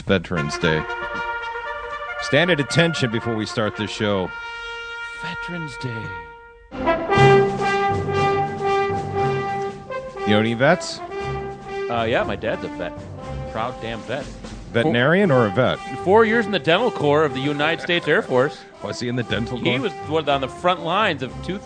Veterans Day. Stand at attention before we start this show. Veterans Day. You know any vets? Yeah, my dad's a vet. Proud damn vet. Veterinarian or a vet? 4 years in the dental corps of the United States Air Force. Was he in the dental corps? He was on the front lines of tooth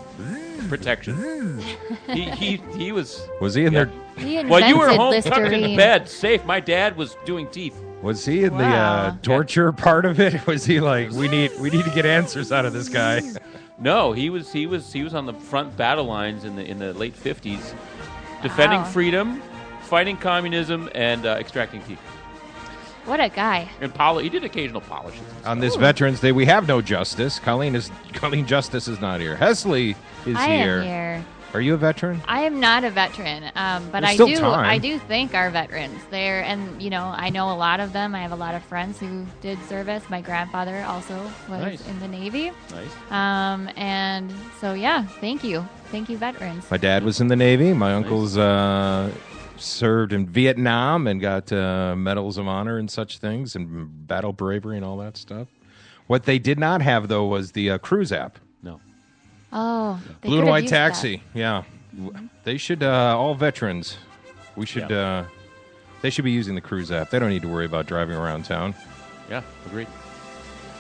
protection. he was. Was he in there? Well, you were home tucked in bed, safe. My dad was doing teeth. Was he in the torture part of it? Was he like, we need to get answers out of this guy? No, he was on the front battle lines in the late 50s, defending freedom, fighting communism, and extracting teeth. What a guy. And he did occasional polishes. On this Veterans Day, we have no Justice. Colleen Justice is not here. Hesley is here. I am here. Are you a veteran? I am not a veteran, but I do thank our veterans. I know a lot of them. I have a lot of friends who did service. My grandfather also was in the Navy. Nice. And so, thank you. Thank you, veterans. My dad was in the Navy. My uncle's served in Vietnam and got medals of honor and such things and battle bravery and all that stuff. What they did not have, though, was the cruise app. No. Oh, Blue and White Taxi. That. Yeah, they should. All veterans, we should. They should be using the cruise app. They don't need to worry about driving around town. Yeah, agreed.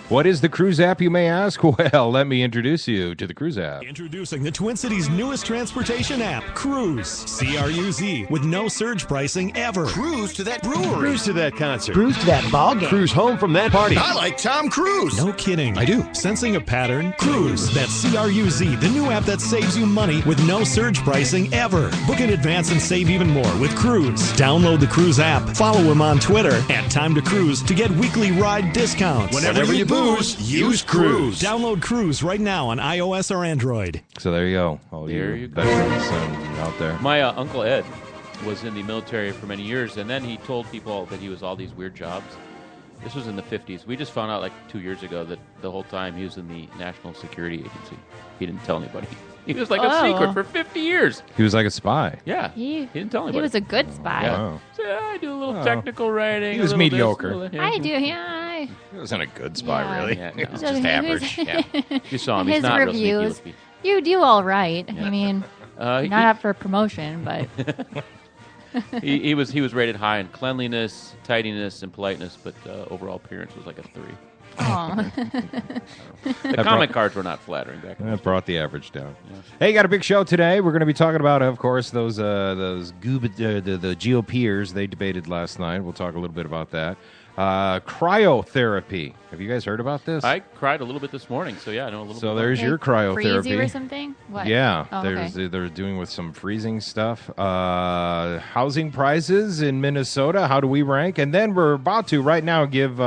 What is the cruise app, you may ask? Well, let me introduce you to the cruise app. Introducing the Twin Cities' newest transportation app, Cruise. C-R-U-Z, with no surge pricing ever. Cruise to that brewery. Cruise to that concert. Cruise to that ball game. Cruise home from that party. I like Tom Cruise. No kidding. I do. Sensing a pattern? Cruise. That's C-R-U-Z, the new app that saves you money with no surge pricing ever. Book in advance and save even more with Cruise. Download the Cruise app. Follow him on Twitter @TimeToCruise to get weekly ride discounts. Whenever you use Cruise. Download Cruise right now on iOS or Android. So there you go. All you veterans out there. My Uncle Ed was in the military for many years, and then he told people that he was all these weird jobs. This was in the 50s. We just found out 2 years ago that the whole time he was in the National Security Agency. He didn't tell anybody. He was a secret for 50 years. He was like a spy. Yeah. He didn't tell anybody. He was a good spy. Yeah. Wow. So, I do a little technical writing. He was mediocre. I do, He wasn't a good spy, really. Yeah, no. He was just average. You saw him. His He's not reviews. real You do all right. Yeah. I mean, not up for promotion, but he was rated high in cleanliness, tidiness, and politeness, but overall appearance was like a 3. The comment cards were not flattering back then. That brought the average down. Yeah. Hey, got a big show today. We're going to be talking about, of course, those the GOPers. They debated last night. We'll talk a little bit about that. Cryotherapy. Have you guys heard about this? I cried a little bit this morning, so yeah, I know a little bit. So there's your cryotherapy. Freeze you or something? What? Yeah, oh, they're doing with some freezing stuff. Housing prices in Minnesota. How do we rank? And then we're about to right now give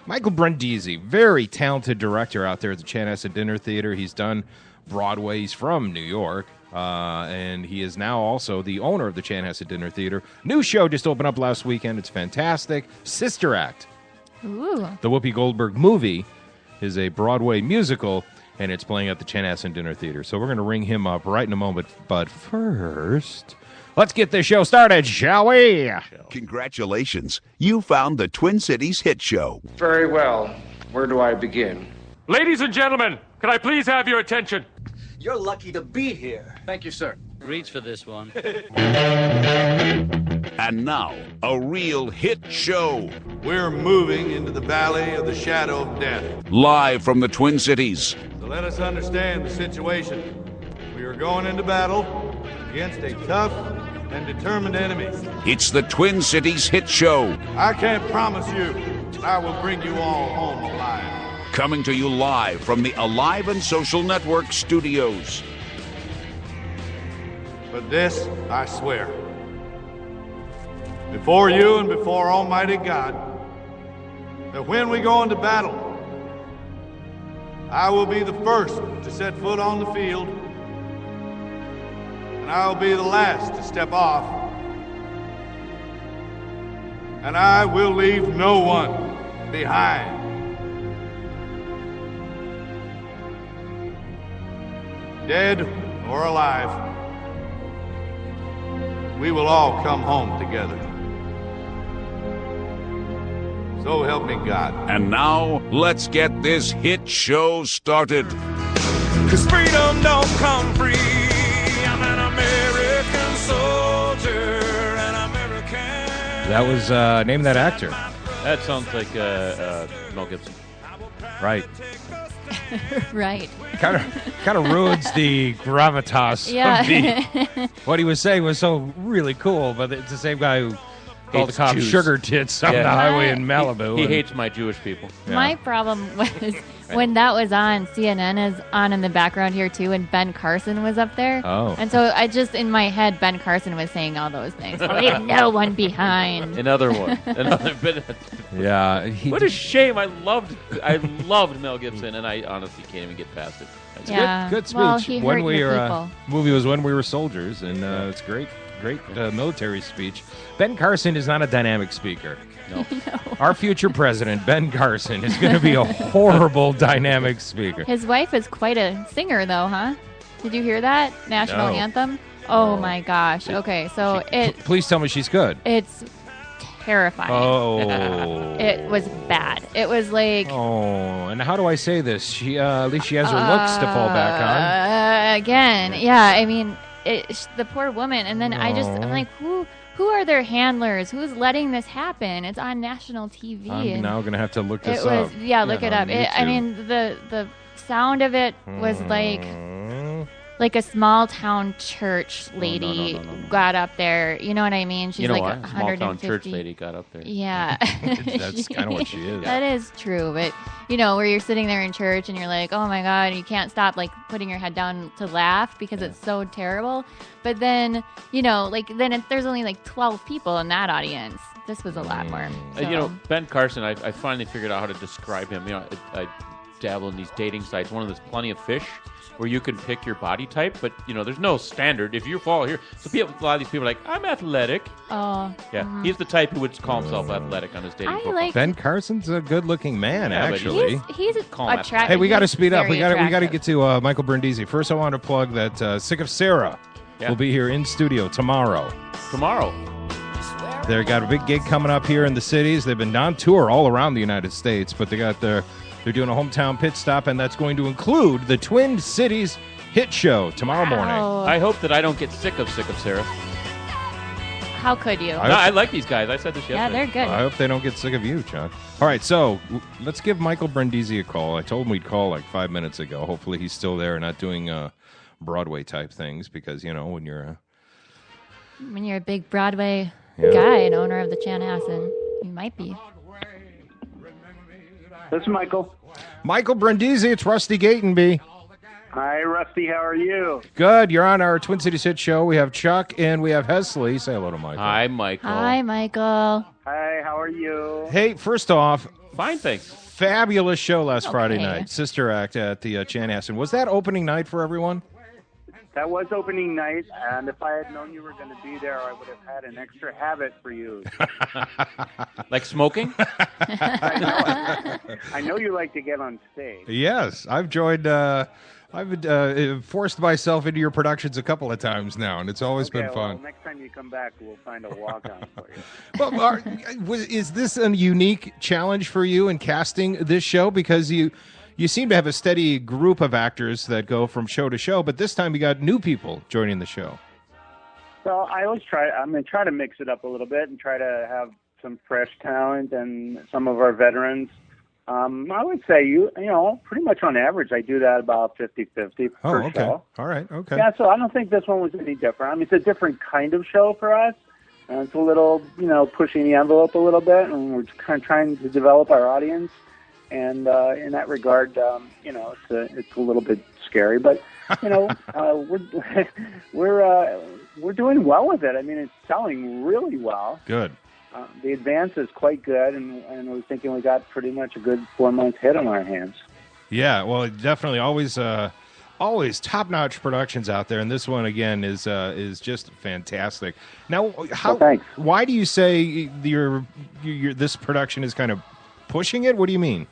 Michael Brindisi, very talented director out there at the Chanhassen Dinner Theater. He's done Broadway. He's from New York. And he is now also the owner of the Chanhassen Dinner Theater. New show just opened up last weekend. It's fantastic. Sister Act. Ooh. The Whoopi Goldberg movie is a Broadway musical, and it's playing at the Chanhassen Dinner Theater. So we're going to ring him up right in a moment. But first, let's get this show started, shall we? Congratulations. You found the Twin Cities hit show. Very well. Where do I begin? Ladies and gentlemen, can I please have your attention? You're lucky to be here. Thank you, sir. Reach for this one. And now, a real hit show. We're moving into the valley of the shadow of death. Live from the Twin Cities. So let us understand the situation. We are going into battle against a tough and determined enemy. It's the Twin Cities hit show. I can't promise you I will bring you all home alive. Coming to you live from the Alive and Social Network studios. But this, I swear, before you and before Almighty God, that when we go into battle, I will be the first to set foot on the field, and I will be the last to step off, and I will leave no one behind. Dead or alive, we will all come home together. So help me God. And now, let's get this hit show started. 'Cause freedom don't come free. I'm an American soldier, an American. That was name that actor. That sounds like Mel Gibson. Right. Right. Kind of ruins the gravitas of what he was saying was so really cool, but it's the same guy who called the cops sugar tits on the highway in Malibu. He hates my Jewish people. Yeah. My problem was when that was on, CNN is on in the background here too, and Ben Carson was up there. Oh. And so I just, in my head, Ben Carson was saying all those things. Leave no one behind. Another one. Another bit. Yeah. What a shame. I loved Mel Gibson, and I honestly can't even get past it. Good speech. Well, he hurt your people. Movie was When We Were Soldiers, and it's great military speech. Ben Carson is not a dynamic speaker. No. Our future president, Ben Carson, is going to be a horrible dynamic speaker. His wife is quite a singer, though, huh? Did you hear that? National anthem? Oh, my gosh. Okay, so Please tell me she's good. It's terrifying. Oh. It was bad. It was like... Oh, and how do I say this? She at least she has her looks to fall back on. Again, yeah, I mean, the poor woman. And then I'm like, who are their handlers? Who's letting this happen? It's on national TV. I'm now going to have to look this up. Yeah, look it up. I mean, the sound of it was like a small town church lady got up there. You know what I mean? She's like 150. Small town church lady got up there. Yeah. That's kind of what she is. That is true. But, where you're sitting there in church and you're like, oh my God, you can't stop like putting your head down to laugh because it's so terrible. But then, there's only like 12 people in that audience. This was a lot more. So. Ben Carson, I finally figured out how to describe him. I dabble in these dating sites. One of those Plenty of Fish, where you can pick your body type, but there's no standard. If you fall here, so a lot of these people are like, I'm athletic. Oh, yeah, he's the type who would call himself athletic on his dating profile. Ben Carson's a good-looking man, actually. He's attractive. Hey, we got to speed up. We got to get to Michael Brindisi. First, I want to plug that Sick of Sarah will be here in studio tomorrow. They've got a big gig coming up here in the cities. They've been on tour all around the United States, but they're doing a hometown pit stop, and that's going to include the Twin Cities hit show tomorrow morning. I hope that I don't get sick of Sarah. How could you? I like these guys. I said this yesterday. Yeah, they're good. I hope they don't get sick of you, Chuck. All right, so let's give Michael Brindisi a call. I told him we'd call like 5 minutes ago. Hopefully he's still there and not doing Broadway-type things because, when you're a big Broadway guy and owner of the Chanhassen, you might be. This is Michael. Michael Brindisi, it's Rusty Gatenby. Hi, Rusty. How are you? Good. You're on our Twin Cities Hit Show. We have Chuck and we have Hesley. Say hello to Michael. Hi, Michael. Hi, Michael. Hi, how are you? Hey, first off, fine, thanks. Fabulous show last Friday night. Sister Act at the Chanhassen. Was that opening night for everyone? That was opening night, and if I had known you were going to be there, I would have had an extra habit for you. Like smoking? I know you like to get on stage. Yes, I've joined. I've forced myself into your productions a couple of times now, and it's always been fun. Well, next time you come back, we'll find a walk-on for you. Well, is this a unique challenge for you in casting this show? Because you seem to have a steady group of actors that go from show to show, but this time you got new people joining the show. Well, I always try to mix it up a little bit and try to have some fresh talent and some of our veterans. I would say, pretty much on average, I do that about 50-50 per show. All right, okay. Yeah, so I don't think this one was any different. I mean, it's a different kind of show for us. And it's a little, pushing the envelope a little bit, and we're kind of trying to develop our audience. And in that regard, it's a little bit scary, but we're doing well with it. I mean, it's selling really well. Good. The advance is quite good, and we're thinking we got pretty much a good 4-month hit on our hands. Yeah, well, definitely always top-notch productions out there, and this one again is just fantastic. Now, why do you say your this production is kind of pushing it? What do you mean?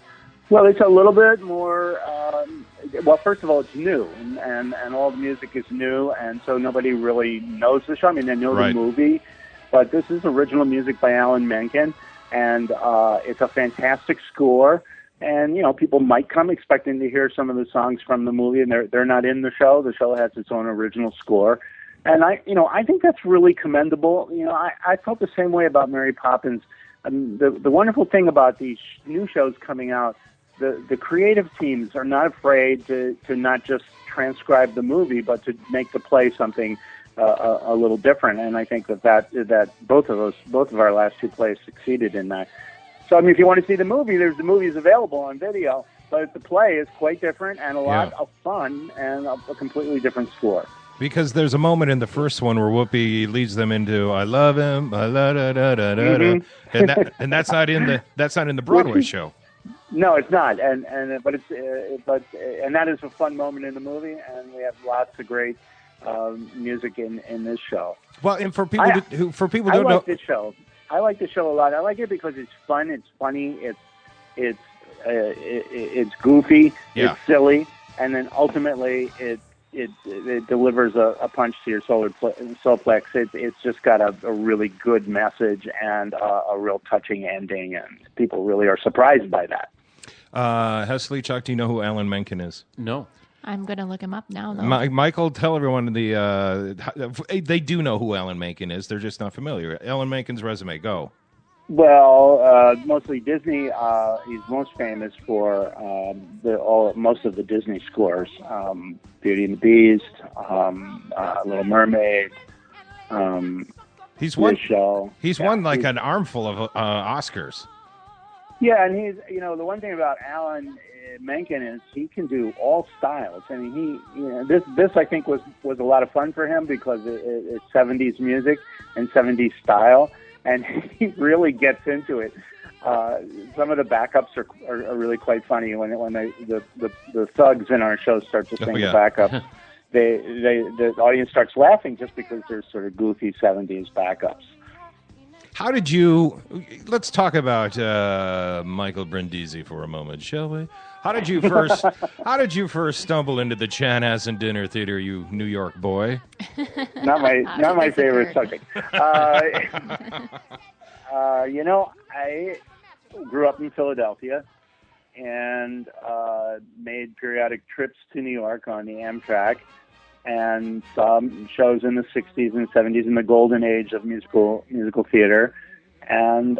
Well, it's a little bit more. Well, first of all, it's new, and all the music is new, and so nobody really knows the show. I mean, they know the movie, but this is original music by Alan Menken, and it's a fantastic score. And people might come expecting to hear some of the songs from the movie, and they're not in the show. The show has its own original score, and I think that's really commendable. I felt the same way about Mary Poppins. The wonderful thing about these new shows coming out, the creative teams are not afraid to not just transcribe the movie, but to make the play something a little different. And I think that both of our last two plays succeeded in that. So, if you want to see the movie, the movie is available on video, but the play is quite different and a lot of fun and a completely different score. Because there's a moment in the first one where Whoopi leads them into "I love him," and that's not in the Broadway show. No, it's not, and that is a fun moment in the movie, and we have lots of great music in this show. Well, and for people who don't know, this show. I like the show a lot. I like it because it's fun, it's funny, it's goofy, it's silly, and then ultimately it delivers a punch to your solar plex. It's just got a really good message and a real touching ending, and people really are surprised by that. Hesley, Chuck, do you know who Alan Menken is? No. I'm going to look him up now, though. Michael, tell everyone they do know who Alan Menken is. They're just not familiar. Alan Menken's resume, go. Well, mostly Disney. He's most famous for most of the Disney scores: Beauty and the Beast, Little Mermaid. He's won. Show. He's won like an armful of Oscars. Yeah, and he's the one thing about Alan Menken is he can do all styles. I mean, this I think was a lot of fun for him because it's 70s music and 70s style, and he really gets into it. Some of the backups are really quite funny when the thugs in our show start to sing the backup. The audience starts laughing just because they're sort of goofy 70s backups. How did you? Let's talk about Michael Brindisi for a moment, shall we? How did you first stumble into the Chanhassen Dinner Theater, you New York boy? Not my favorite subject. I grew up in Philadelphia and made periodic trips to New York on the Amtrak, and saw shows in the 60s and 70s in the golden age of musical theater, and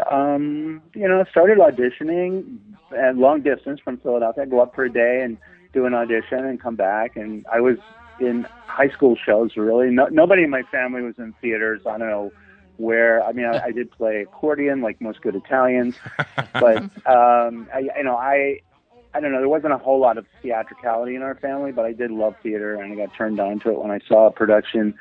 started auditioning at long distance from Philadelphia. I'd go up for a day and do an audition and come back, and I was in high school shows. Really, nobody in my family was in theaters. I don't know where. I mean, I did play accordion like most good Italians, but I don't know, there wasn't a whole lot of theatricality in our family, but I did love theater, and I got turned on to it when I saw a production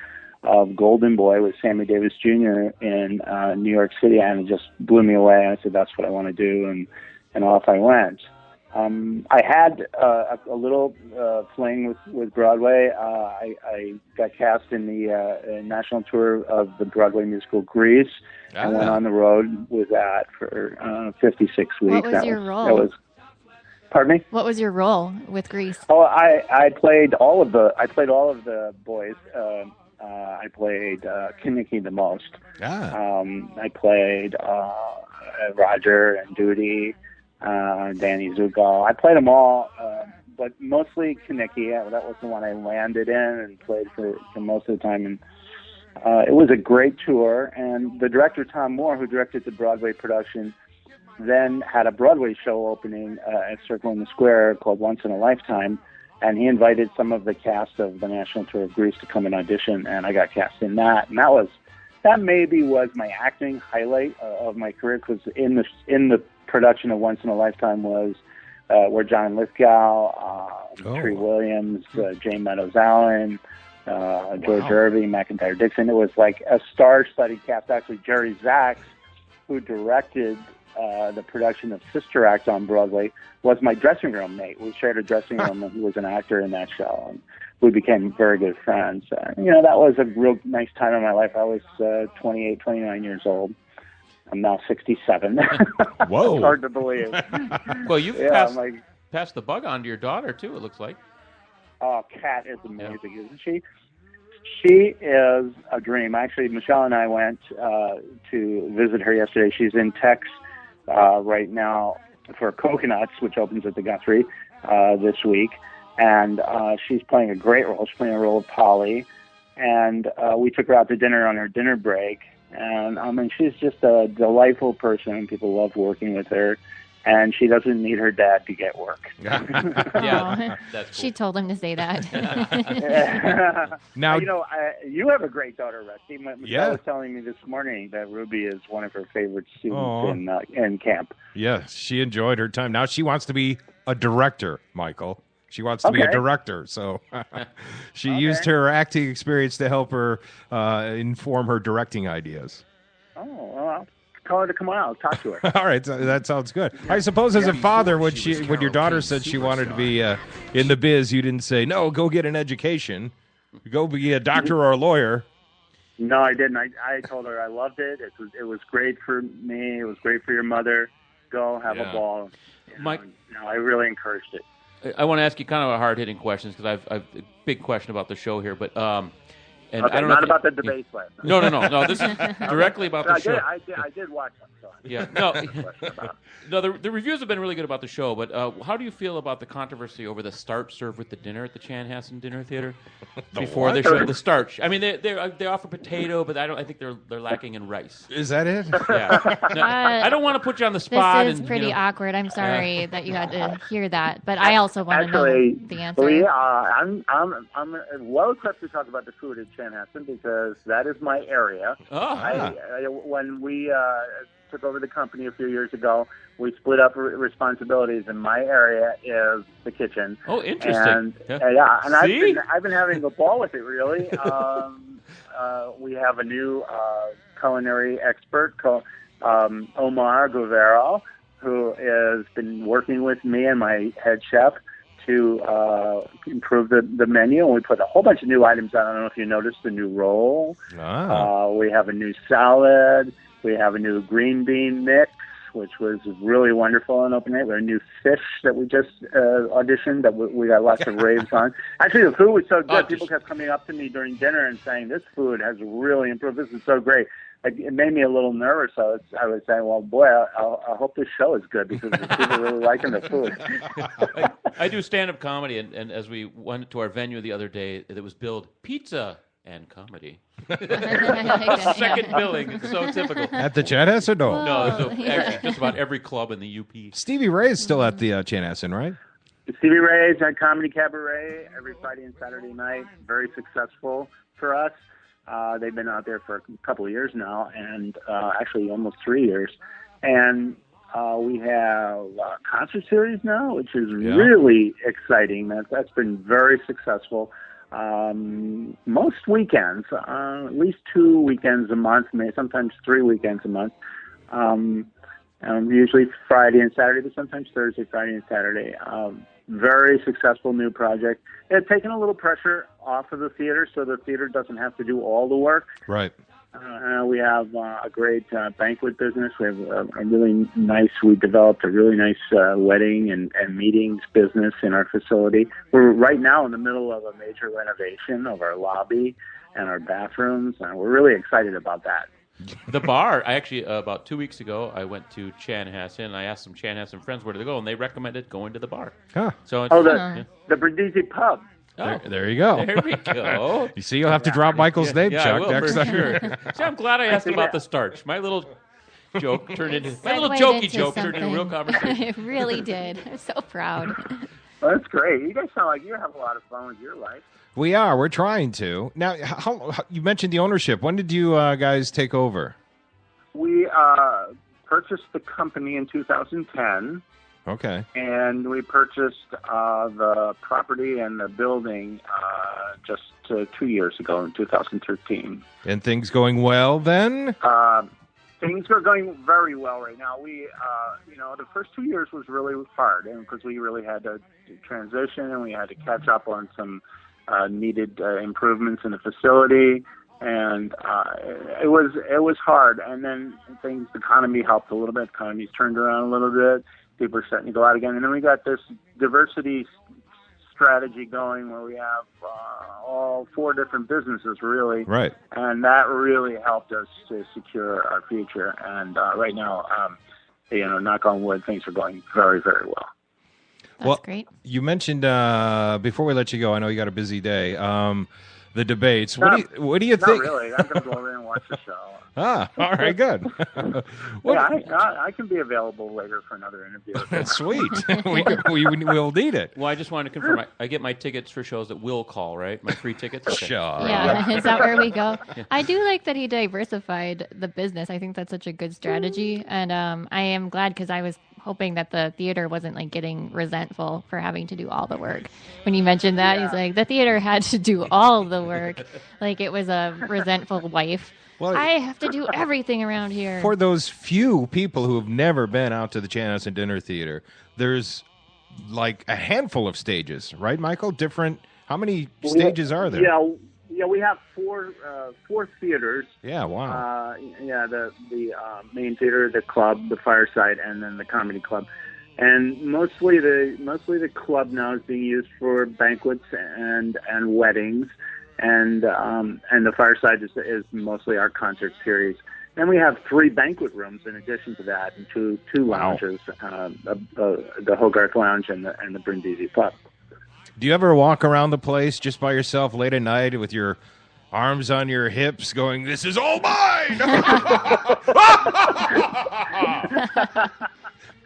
of Golden Boy with Sammy Davis Jr. in New York City, and it just blew me away. And I said, that's what I want to do, and off I went. I had a little fling with Broadway. I got cast in the national tour of the Broadway musical Grease, and went on the road with that for 56 weeks. What was your role? Pardon me? What was your role with Grease? Oh, I played all of the boys. I played Kinnicky the most. I played Roger and Duty, Danny Zugal. I played them all, but mostly Kinnicky. That was the one I landed in and played for most of the time. And it was a great tour. And the director, Tom Moore, who directed the Broadway production, then had a Broadway show opening at Circle in the Square called Once in a Lifetime, and he invited some of the cast of the national tour of Grease to come and audition, and I got cast in that. And that maybe was my acting highlight of my career, because in the production of Once in a Lifetime was where John Lithgow, Tree Williams, Jane Meadows Allen, George Irving, McIntyre Dixon. It was like a star-studded cast. Actually, Jerry Zaks, who directed the production of Sister Act on Broadway, was my dressing room mate. We shared a dressing room, and he was an actor in that show, and we became very good friends. That was a real nice time in my life. I was 28, 29 years old. I'm now 67. Whoa. It's hard to believe. Well, you've passed the bug on to your daughter, too, it looks like. Oh, Kat is amazing, isn't she? She is a dream. Actually, Michelle and I went to visit her yesterday. She's in Tech's right now for Coconuts, which opens at the Guthrie this week. And she's playing a great role. She's playing a role of Polly. And we took her out to dinner on her dinner break. And, I mean, she's just a delightful person. People love working with her. And she doesn't need her dad to get work. Yeah, that's cool. She told him to say that. Now, you have a great daughter, Rusty. Michelle was telling me this morning that Ruby is one of her favorite students in camp. Yes, she enjoyed her time. Now she wants to be a director, Michael. She wants to be a director. So she used her acting experience to help her inform her directing ideas. Oh, well, call her to come on. I'll talk to her. All right, that sounds good. I suppose as a father, when your daughter said she wanted to be in the biz, you didn't say, no, go get an education. Go be a doctor or a lawyer. No, I didn't. I told her I loved it. It was great for me. It was great for your mother. Go have a ball. Mike, I really encouraged it. I want to ask you kind of a hard-hitting questions because I've a big question about the show here, but and okay, I don't know not about the debate last night. No. This is directly about the show. I did watch them. So The reviews have been really good about the show, but how do you feel about the controversy over the starch served with the dinner at the Chanhassen Dinner Theater before they show the starch? I mean, they offer potato, but I think they're lacking in rice. Is that it? Yeah. No, I don't want to put you on the spot. This is pretty awkward. I'm sorry that you had to hear that, but I also want to know the answer. I'm well equipped to talk about the food at Chanhassen because that is my area. When we took over the company a few years ago, we split up responsibilities, and my area is the kitchen. Oh, interesting. And I've been having a ball with it, really. We have a new culinary expert called Omar Guevara, who has been working with me and my head chef to improve the menu. And we put a whole bunch of new items on. I don't know if you noticed the new roll. We have a new salad. We have a new green bean mix, which was really wonderful on open night. We have a new fish that we just auditioned that we got lots of raves on. Actually, the food was so good. People kept coming up to me during dinner and saying, this food has really improved. This is so great. It made me a little nervous. So I was saying, well, boy, I hope this show is good because the people are really liking the food. I do stand-up comedy, and as we went to our venue the other day, it was billed pizza and comedy. Second billing. It's so typical. At the Chanhassen? No, actually just about every club in the UP. Stevie Ray is still at the Chanhassen, right? Stevie Ray's at Comedy Cabaret every Friday and Saturday night. Very successful for us. They've been out there for a couple of years now, and actually almost 3 years. And we have a concert series now, which is really exciting. That's been very successful. Most weekends, at least 2 weekends a month, maybe sometimes 3 weekends a month. Usually Friday and Saturday, but sometimes Thursday, Friday, and Saturday. Very successful new project. It's taken a little pressure off of the theater, so the theater doesn't have to do all the work. Right. We have a great banquet business. We have we developed a really nice wedding and meetings business in our facility. We're right now in the middle of a major renovation of our lobby and our bathrooms, and we're really excited about that. The bar, I actually, about 2 weeks ago, I went to Chanhassen, and I asked some Chanhassen friends where to go, and they recommended going to the bar. Huh. So the Brindisi pub. There you go. There we go. You see, you'll have to drop Michael's name, Chuck, I will, next for time. sure. See, I'm glad I asked about the starch. My little joke turned into a real conversation. It really did. I'm so proud. Well, that's great. You guys sound like you have a lot of fun with your life. We are. We're trying to. Now, you mentioned the ownership. When did you guys take over? We purchased the company in 2010. Okay. And we purchased the property and the building just 2 years ago in 2013. And things going well then? Things are going very well right now. We, the first 2 years was really hard because we really had to transition and we had to catch up on some needed improvements in the facility. And it was hard. And then the economy helped a little bit. Economy's turned around a little bit. People are starting to go out again. And then we got this diversity strategy going where we have all 4 different businesses, really. Right. And that really helped us to secure our future. And right now, knock on wood, things are going very, very well. That's great. You mentioned before we let you go, I know you got a busy day. The debates. What do you think? Not really. I'm going to go over and watch the show. All right, good. I can be available later for another interview. Sweet. We'll need it. Well, I just wanted to confirm. I get my tickets for shows that will call, right? My free tickets? Okay. Sure. Yeah, is that where we go? I do like that he diversified the business. I think that's such a good strategy. And I am glad because I was hoping that the theater wasn't like getting resentful for having to do all the work. When you mentioned that, he's like, the theater had to do all the work. Like it was a resentful wife. Well, I have to do everything around here. For those few people who have never been out to the Chanhassen Dinner Theater, there's like a handful of stages, right, Michael? How many stages are there? Yeah, we have four theaters. Yeah, wow. The main theater, the club, the Fireside, and then the comedy club. And mostly the club now is being used for banquets and weddings. And the Fireside is mostly our concert series. Then we have 3 banquet rooms in addition to that, and two lounges, the Hogarth Lounge and the Brindisi Pub. Do you ever walk around the place just by yourself late at night with your arms on your hips going, "This is all mine"?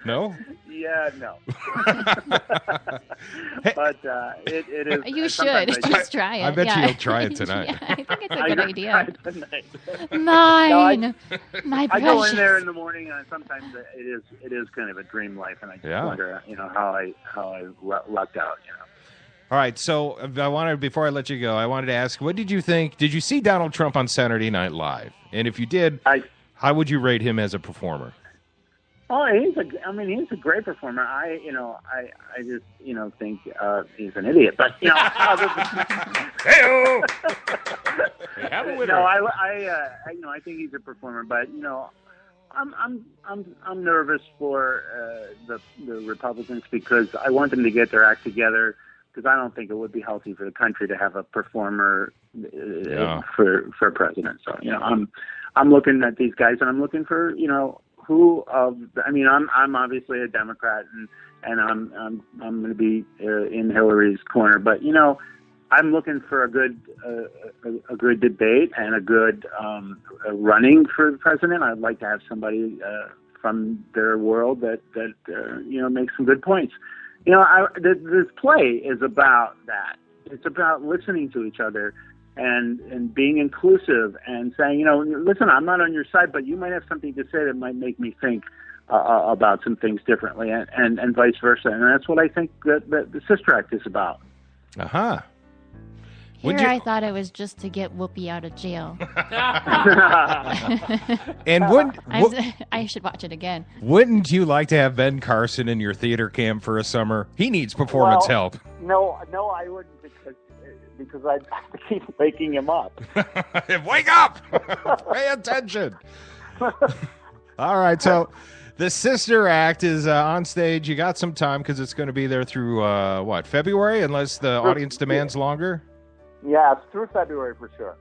No? Yeah, no. But it is. You should just try it. I bet you'll try it tonight. Yeah, I think it's a good idea. Mine, my precious. I go in there in the morning, and sometimes it is kind of a dream life, and I just wonder, how I lucked out, All right, so before I let you go, I wanted to ask, what did you think? Did you see Donald Trump on Saturday Night Live? And if you did, how would you rate him as a performer? Oh, he's a great performer. I just think he's an idiot. But I think he's a performer. But I'm nervous for the Republicans because I want them to get their act together. Because I don't think it would be healthy for the country to have a performer for president. So I'm looking at these guys, and I'm looking for I'm obviously a Democrat, and I'm going to be in Hillary's corner, but I'm looking for a good debate and a good running for the president. I'd like to have somebody from their world that makes some good points. This play is about that. It's about listening to each other and being inclusive and saying, listen, I'm not on your side, but you might have something to say that might make me think about some things differently, and vice versa. And that's what I think that the Sister Act is about. Uh-huh. I thought it was just to get Whoopi out of jail. And I should watch it again. Wouldn't you like to have Ben Carson in your theater camp for a summer? He needs performance help. No, I wouldn't because I'd have to keep waking him up. Wake up! Pay attention. All right, so the Sister Act is on stage. You got some time because it's going to be there through, February, unless the audience demands longer? Yeah, it's through February for sure.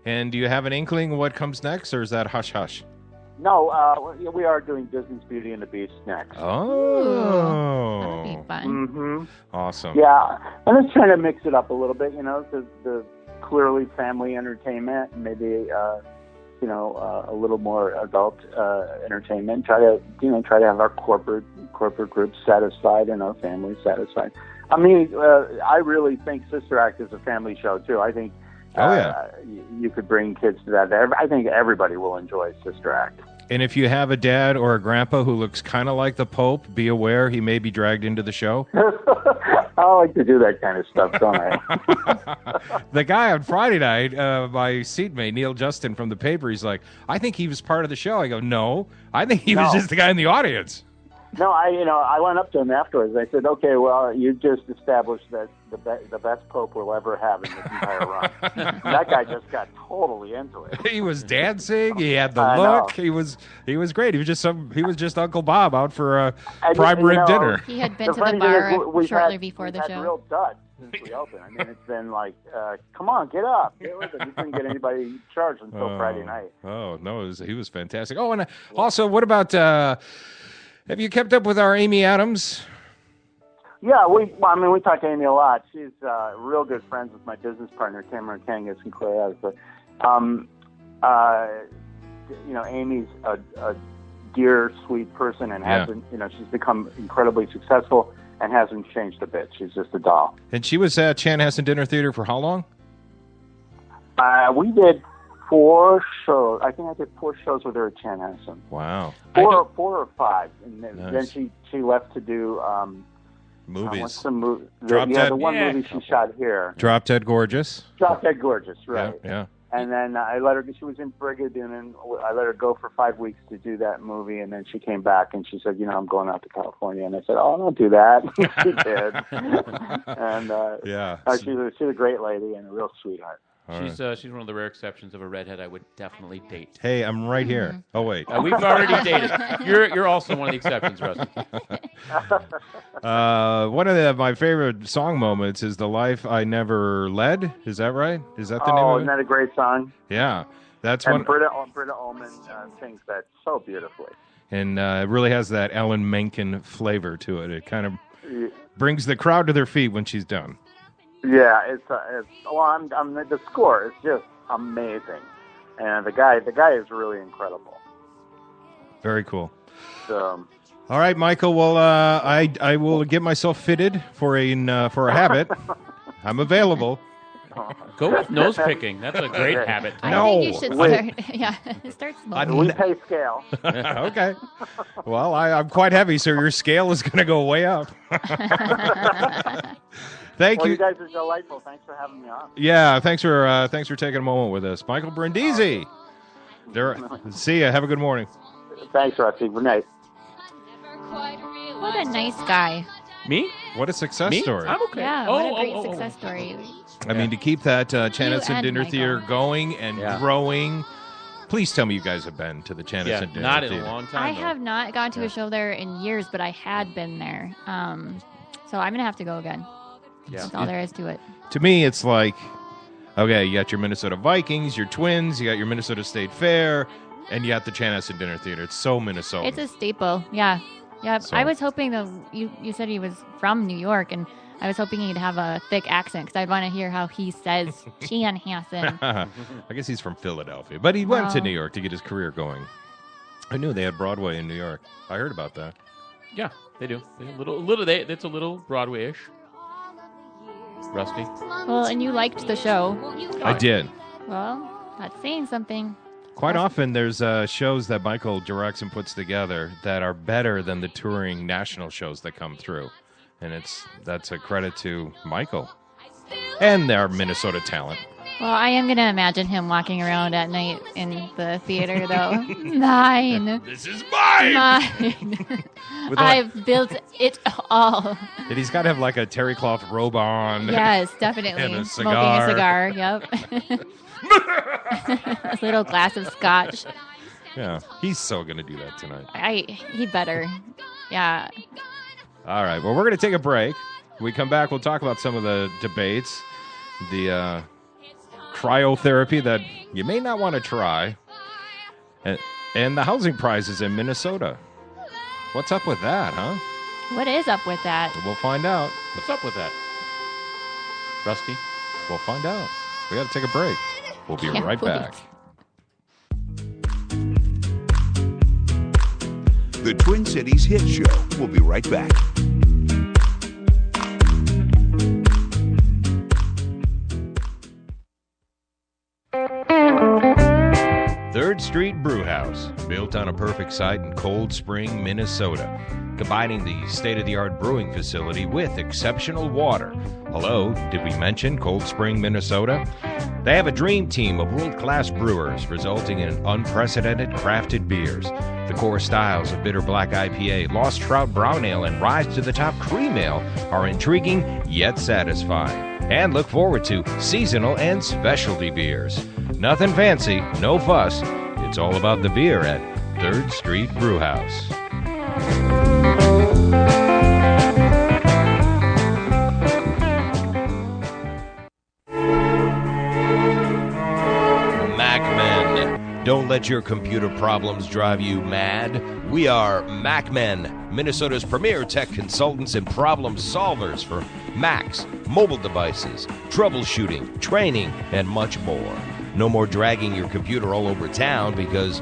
And do you have an inkling of what comes next, or is that hush-hush? No, we are doing Disney's Beauty and the Beast next. Oh. That'd be fun. Mm-hmm. Awesome. Yeah, I'm just trying to mix it up a little bit, the clearly family entertainment, maybe, a little more adult entertainment. Try to have our corporate groups satisfied and our families satisfied. I mean, I really think Sister Act is a family show, too. I think you could bring kids to that. I think everybody will enjoy Sister Act. And if you have a dad or a grandpa who looks kind of like the Pope, be aware he may be dragged into the show. I like to do that kind of stuff, don't I? The guy on Friday night, my seatmate, Neil Justin from the paper, he's like, I think he was part of the show. I go, no, I think he was just the guy in the audience. No, I went up to him afterwards. I said, okay, well, you just established that the best Pope we'll ever have in this entire run. That guy just got totally into it. He was dancing. He had the look. He was great. He was just Uncle Bob out for a prime rib dinner. He had been to the bar shortly before the show. Real duds since we opened. I mean, it's been like, come on, get up. He couldn't get anybody charged until Friday night. Oh no, he was fantastic. Oh, and also, what about? Have you kept up with our Amy Adams? Yeah, we talk to Amy a lot. She's real good friends with my business partner, Cameron Kangas and Claire Adams. Amy's a dear, sweet person and hasn't, she's become incredibly successful and hasn't changed a bit. She's just a doll. And she was at Chanhassen Dinner Theater for how long? We did 4 shows. I think I did 4 shows with her at Chanhassen. Wow. 4 or 5. And Nice. then she left to do Movies. what's the movie? Drop Dead. The one movie she shot here. Drop Dead Gorgeous. Drop Dead Gorgeous, right? Yeah. And then I let her. She was in Brigadoon, and I let her go for 5 weeks to do that movie. And then she came back and she said, "I'm going out to California." And I said, "Oh, don't do that." She did. And she's a great lady and a real sweetheart. She's one of the rare exceptions of a redhead I would definitely date. Hey, I'm right here. Oh wait, we've already dated. You're also one of the exceptions, Rusty. One of my favorite song moments is "The Life I Never Led." Is that right? Is that the name of it? Isn't that a great song? Yeah, that's and one. Britta Ullman sings that so beautifully. And it really has that Ellen Menken flavor to it. It kind of brings the crowd to their feet when she's done. Yeah, the score is just amazing, and the guy is really incredible. Very cool. So, all right, Michael. Well, I will get myself fitted for a habit. I'm available. Go with nose picking. That's a great habit. I think you should start smoking. We pay scale. Okay. Well, I'm quite heavy, so your scale is going to go way up. Thank you. You guys are delightful. Thanks for having me on. Yeah, thanks for taking a moment with us, Michael Brindisi. See ya. Have a good morning. Thanks, Rusty. Good night. What a nice guy. Me? What a success story. I'm okay. Yeah, what a great success story. I mean, to keep that Chanhassen and Dinner Michael. Theater going and growing. Please tell me you guys have been to the Chanhassen Dinner not Theater. in a long time. I have not gone to a show there in years, but I had been there. So I'm going to have to go again. Yeah. That's all there is to it. To me, it's like, okay, you got your Minnesota Vikings, your Twins, you got your Minnesota State Fair, and you got the Chanhassen Dinner Theater. It's so Minnesota. It's a staple. Yeah. Yep. So- I was hoping that you said he was from New York, and I was hoping he'd have a thick accent because I'd want to hear how he says Chanhassen. I guess he's from Philadelphia, but he went to Oh. New York to get his career going. I knew they had Broadway in New York. I heard about that. Yeah, they do. It's a little Broadway-ish. Rusty. Well, and you liked the show. I did. Well, that's saying something. Quite often, there's shows that Michael directs and puts together that are better than the touring national shows that come through. And that's a credit to Michael and our Minnesota talent. Well, I am going to imagine him walking around at night in the theater, though. Mine. This is mine! Mine. I've built it all. And he's got to have like a terry cloth robe on. Yes, definitely. And a Smoking cigar. a cigar, yep. A little glass of scotch. Yeah, he's so going to do that tonight. He better. Yeah. All right, well, we're going to take a break. When we come back, we'll talk about some of the debates, the cryotherapy that you may not want to try, and the housing prices in Minnesota. What's up with that, huh? What is up with that? We'll find out. What's up with that? Rusty? We'll find out. We got to take a break. We'll be Can't right wait. back. The Twin Cities Hit Show. We'll be right back. Third Street Brewhouse, built on a perfect site in Cold Spring, Minnesota, combining the state-of-the-art brewing facility with exceptional water. Hello, did we mention Cold Spring, Minnesota? They have a dream team of world-class brewers, resulting in unprecedented crafted beers. The core styles of Bitter Black IPA, Lost Trout Brown Ale, and Rise to the Top Cream Ale are intriguing yet satisfying. And look forward to seasonal and specialty beers. Nothing fancy, no fuss. It's all about the beer at Third Street Brewhouse. MacMen. Don't let your computer problems drive you mad. We are MacMen, Minnesota's premier tech consultants and problem solvers for Macs, mobile devices, troubleshooting, training, and much more. No more dragging your computer all over town because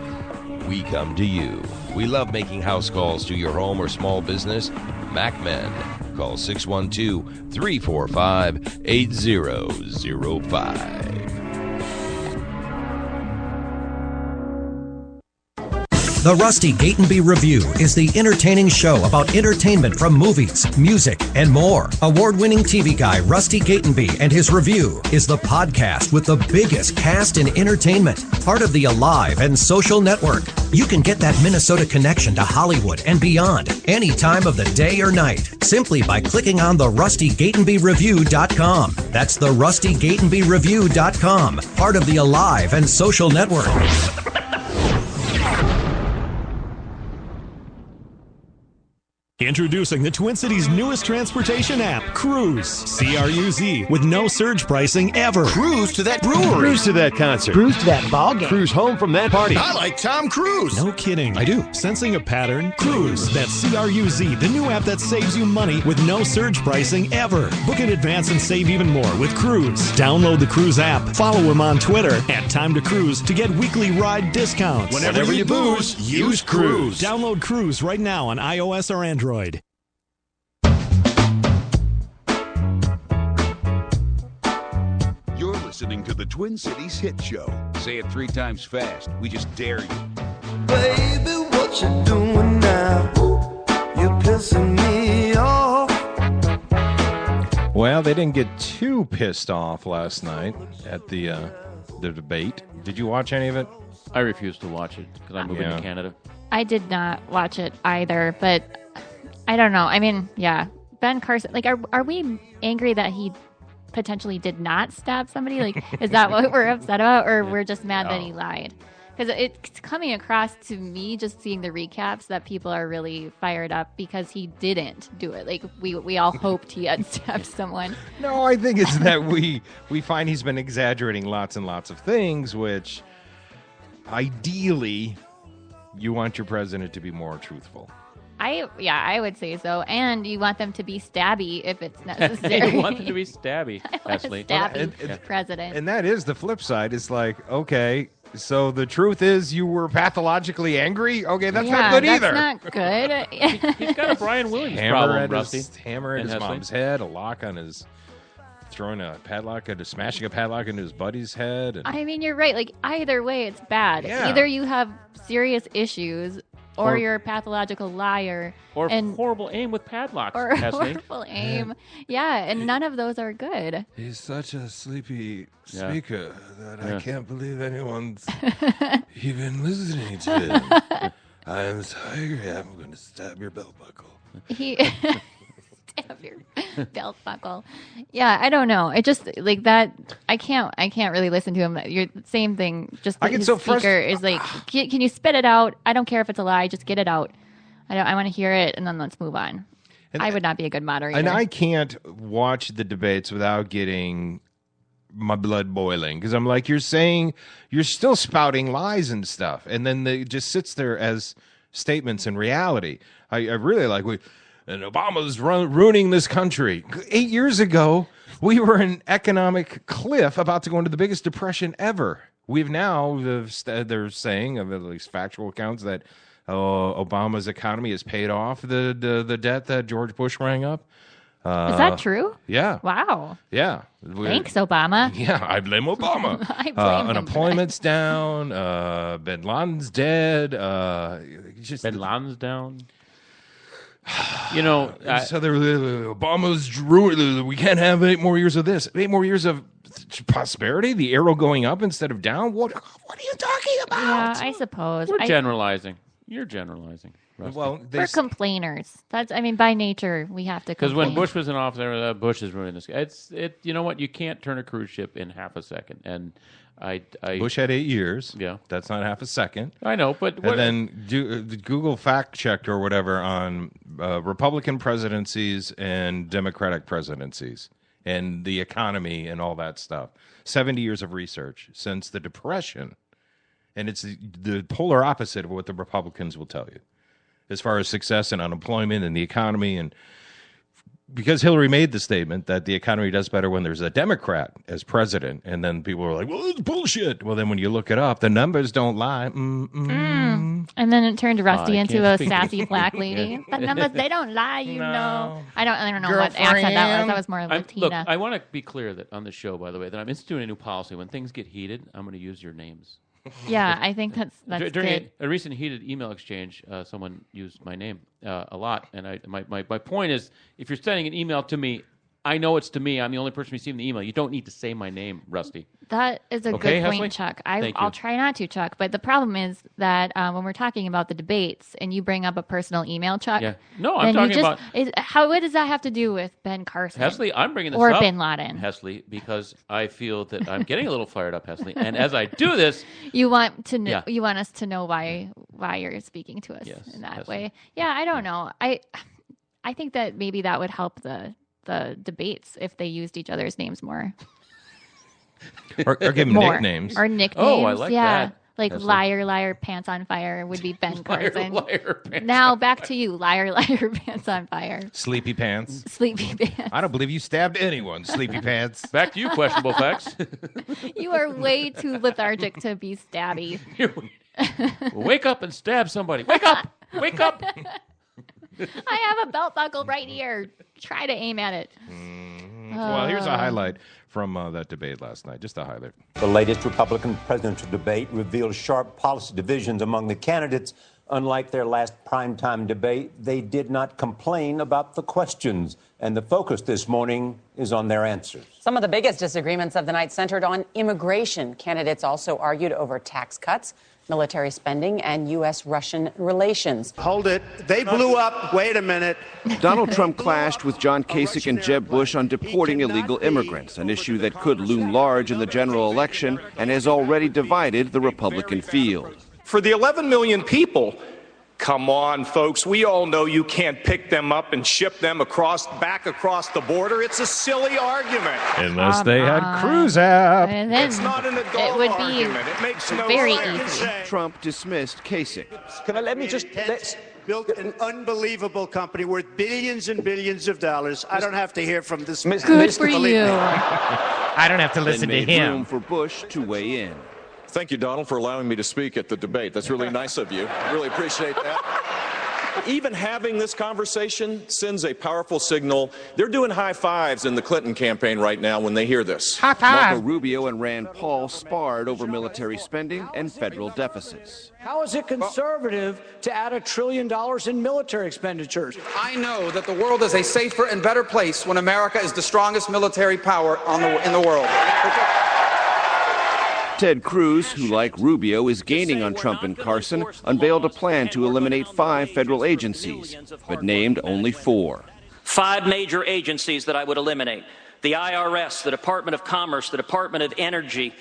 we come to you. We love making house calls to your home or small business. MacMen. Call 612-345-8005. The Rusty Gatenby Review is the entertaining show about entertainment from movies, music, and more. Award-winning TV guy Rusty Gatenby and his review is the podcast with the biggest cast in entertainment, part of the Alive and Social Network. You can get that Minnesota connection to Hollywood and beyond any time of the day or night simply by clicking on the RustyGatenbyReview.com. That's the RustyGatenbyReview.com, part of the Alive and Social Network. Introducing the Twin Cities' newest transportation app, Cruise. C-R-U-Z, with no surge pricing ever. Cruise to that brewery. Cruise to that concert. Cruise to that ball game. Cruise home from that party. I like Tom Cruise. No kidding. I do. Sensing a pattern? Cruise. That's C-R-U-Z, the new app that saves you money with no surge pricing ever. Book in advance and save even more with Cruise. Download the Cruise app. Follow him on Twitter at Time to Cruise to get weekly ride discounts. Whenever you booze, use Cruise. Download Cruise right now on iOS or Android. You're listening to the Twin Cities Hit Show. Say it 3 times fast. We just dare you. Baby, what you doing now? You're pissing me off. Well, they didn't get too pissed off last night at the debate. Did you watch any of it? I refused to watch it because I'm moving to Canada. I did not watch it either, but I don't know. I mean, yeah, Ben Carson. Like, are we angry that he potentially did not stab somebody? Like, is that what we're upset about, or we're just mad that he lied? Because it's coming across to me, just seeing the recaps, that people are really fired up because he didn't do it. Like, we all hoped he had stabbed someone. No, I think it's that we find he's been exaggerating lots and lots of things, which ideally you want your president to be more truthful. I would say so. And you want them to be stabby if it's necessary. You want them to be stabby, Ashley. Stabby president. And that is the flip side. It's like, okay, so the truth is you were pathologically angry? Okay, that's not good either. That's not good. He's got a Brian Williams problem, Rusty. Hammer at his mom's head, a lock on his... throwing a padlock smashing a padlock into his buddy's head. And... I mean, you're right. Like, either way, it's bad. Yeah. Either you have serious issues, or you're a pathological liar. Or horrible aim with padlocks. Or horrible aim. Yeah, and none of those are good. He's such a sleepy speaker that I can't believe anyone's even listening to him. I am sorry. I'm going to stab your belt buckle. Stab your belt buckle. Yeah, I don't know. It just like that. I can't really listen to him. You're the same thing. Just I get his so speaker is like, can you spit it out? I don't care if it's a lie. Just get it out. I want to hear it, and then let's move on. And I would not be a good moderator. And I can't watch the debates without getting my blood boiling, because I'm like, you're still spouting lies and stuff, and then it just sits there as statements in reality. I really like and Obama's ruining this country. 8 years ago, we were in economic cliff, about to go into the biggest depression ever. We've now, they're saying, of at least factual accounts, that Obama's economy has paid off the debt that George Bush rang up. Is that true? Yeah. Wow. Yeah. Thanks, Obama. Yeah, I blame Obama. I blame him. Unemployment's down. Bin Laden's dead. Bin Laden's down. You know, so Obama's ruined. We can't have 8 more years of this. 8 more years of prosperity. The arrow going up instead of down. What are you talking about? Yeah, I suppose. We're generalizing. You're generalizing. Rusty. Well, we're complainers. By nature, we have to complain. Because when Bush was in office, Bush is ruining this. You know what? You can't turn a cruise ship in half a second. And Bush had 8 years. Yeah. That's not half a second. I know, but... And then Google fact-checked or whatever on Republican presidencies and Democratic presidencies and the economy and all that stuff. 70 years of research since the Depression. And it's the polar opposite of what the Republicans will tell you as far as success and unemployment and the economy. And because Hillary made the statement that the economy does better when there's a Democrat as president, and then people were like, well, it's bullshit. Well, then when you look it up, the numbers don't lie. And then it turned Rusty into a sassy black lady. The numbers, they don't lie, you know. I don't know what accent that was. That was more Latina. Look, I want to be clear that on the show, by the way, that I'm instituting a new policy. When things get heated, I'm going to use your names. Yeah, I think that's During good. a recent heated email exchange, someone used my name a lot. And my point is, if you're sending an email to me, I know it's to me. I'm the only person receiving the email. You don't need to say my name, Rusty. That is a Okay, good point, Hesley? Chuck. Thank I'll you. try not to, Chuck. But the problem is that when we're talking about the debates and you bring up a personal email, Chuck. Yeah. No, I'm then talking about... what does that have to do with Ben Carson? Hesley, I'm bringing this or up. Bin Laden. Hesley, because I feel that I'm getting a little fired up, Hesley. And as I do this... You want to know, Yeah. you want us to know why you're speaking to us in that way. Yeah, I don't know. I think that maybe that would help the debates if they used each other's names more. Or give them nicknames. Or nicknames. Oh, I like that. Like Hesley. liar, liar, pants on fire would be Ben Carson. Liar, pants Now back to you, liar, liar, pants on fire. Sleepy Pants. Sleepy Pants. I don't believe you stabbed anyone, Sleepy Pants. Back to you, questionable facts. You are way too lethargic to be stabby. Wake up and stab somebody. Wake up! Wake up! I have a belt buckle right here. Try to aim at it. Well, here's a highlight from that debate last night. Just a highlight. The latest Republican presidential debate revealed sharp policy divisions among the candidates. Unlike their last primetime debate, they did not complain about the questions. And the focus this morning is on their answers. Some of the biggest disagreements of the night centered on immigration. Candidates also argued over tax cuts, military spending, and U.S.-Russian relations. Hold it. They blew up. Wait a minute. Donald Trump clashed with John Kasich and Jeb Bush on deporting illegal immigrants, an issue that could loom large in the general election and has already divided the Republican field. For the 11 million people, come on, folks, we all know you can't pick them up and ship them back across the border. It's a silly argument. Unless they had Cruise app. And then It's not an adult it would argument. It makes no very sense. easy. Trump dismissed Kasich. Let me just built an unbelievable company worth billions and billions of dollars. I don't have to hear from this. Good for you. I don't have to listen to Then made him. room for Bush to weigh in. Thank you, Donald, for allowing me to speak at the debate. That's really nice of you. Really appreciate that. Even having this conversation sends a powerful signal. They're doing high fives in the Clinton campaign right now when they hear this. High five. Marco Rubio and Rand Paul sparred over military spending and federal deficits. How is it conservative to add $1 trillion in military expenditures? I know that the world is a safer and better place when America is the strongest military power in the world. Ted Cruz, who like Rubio is gaining on Trump and Carson, unveiled a plan to eliminate 5 federal agencies, but named only 4. 5 major agencies that I would eliminate: the IRS, the Department of Commerce, the Department of Energy,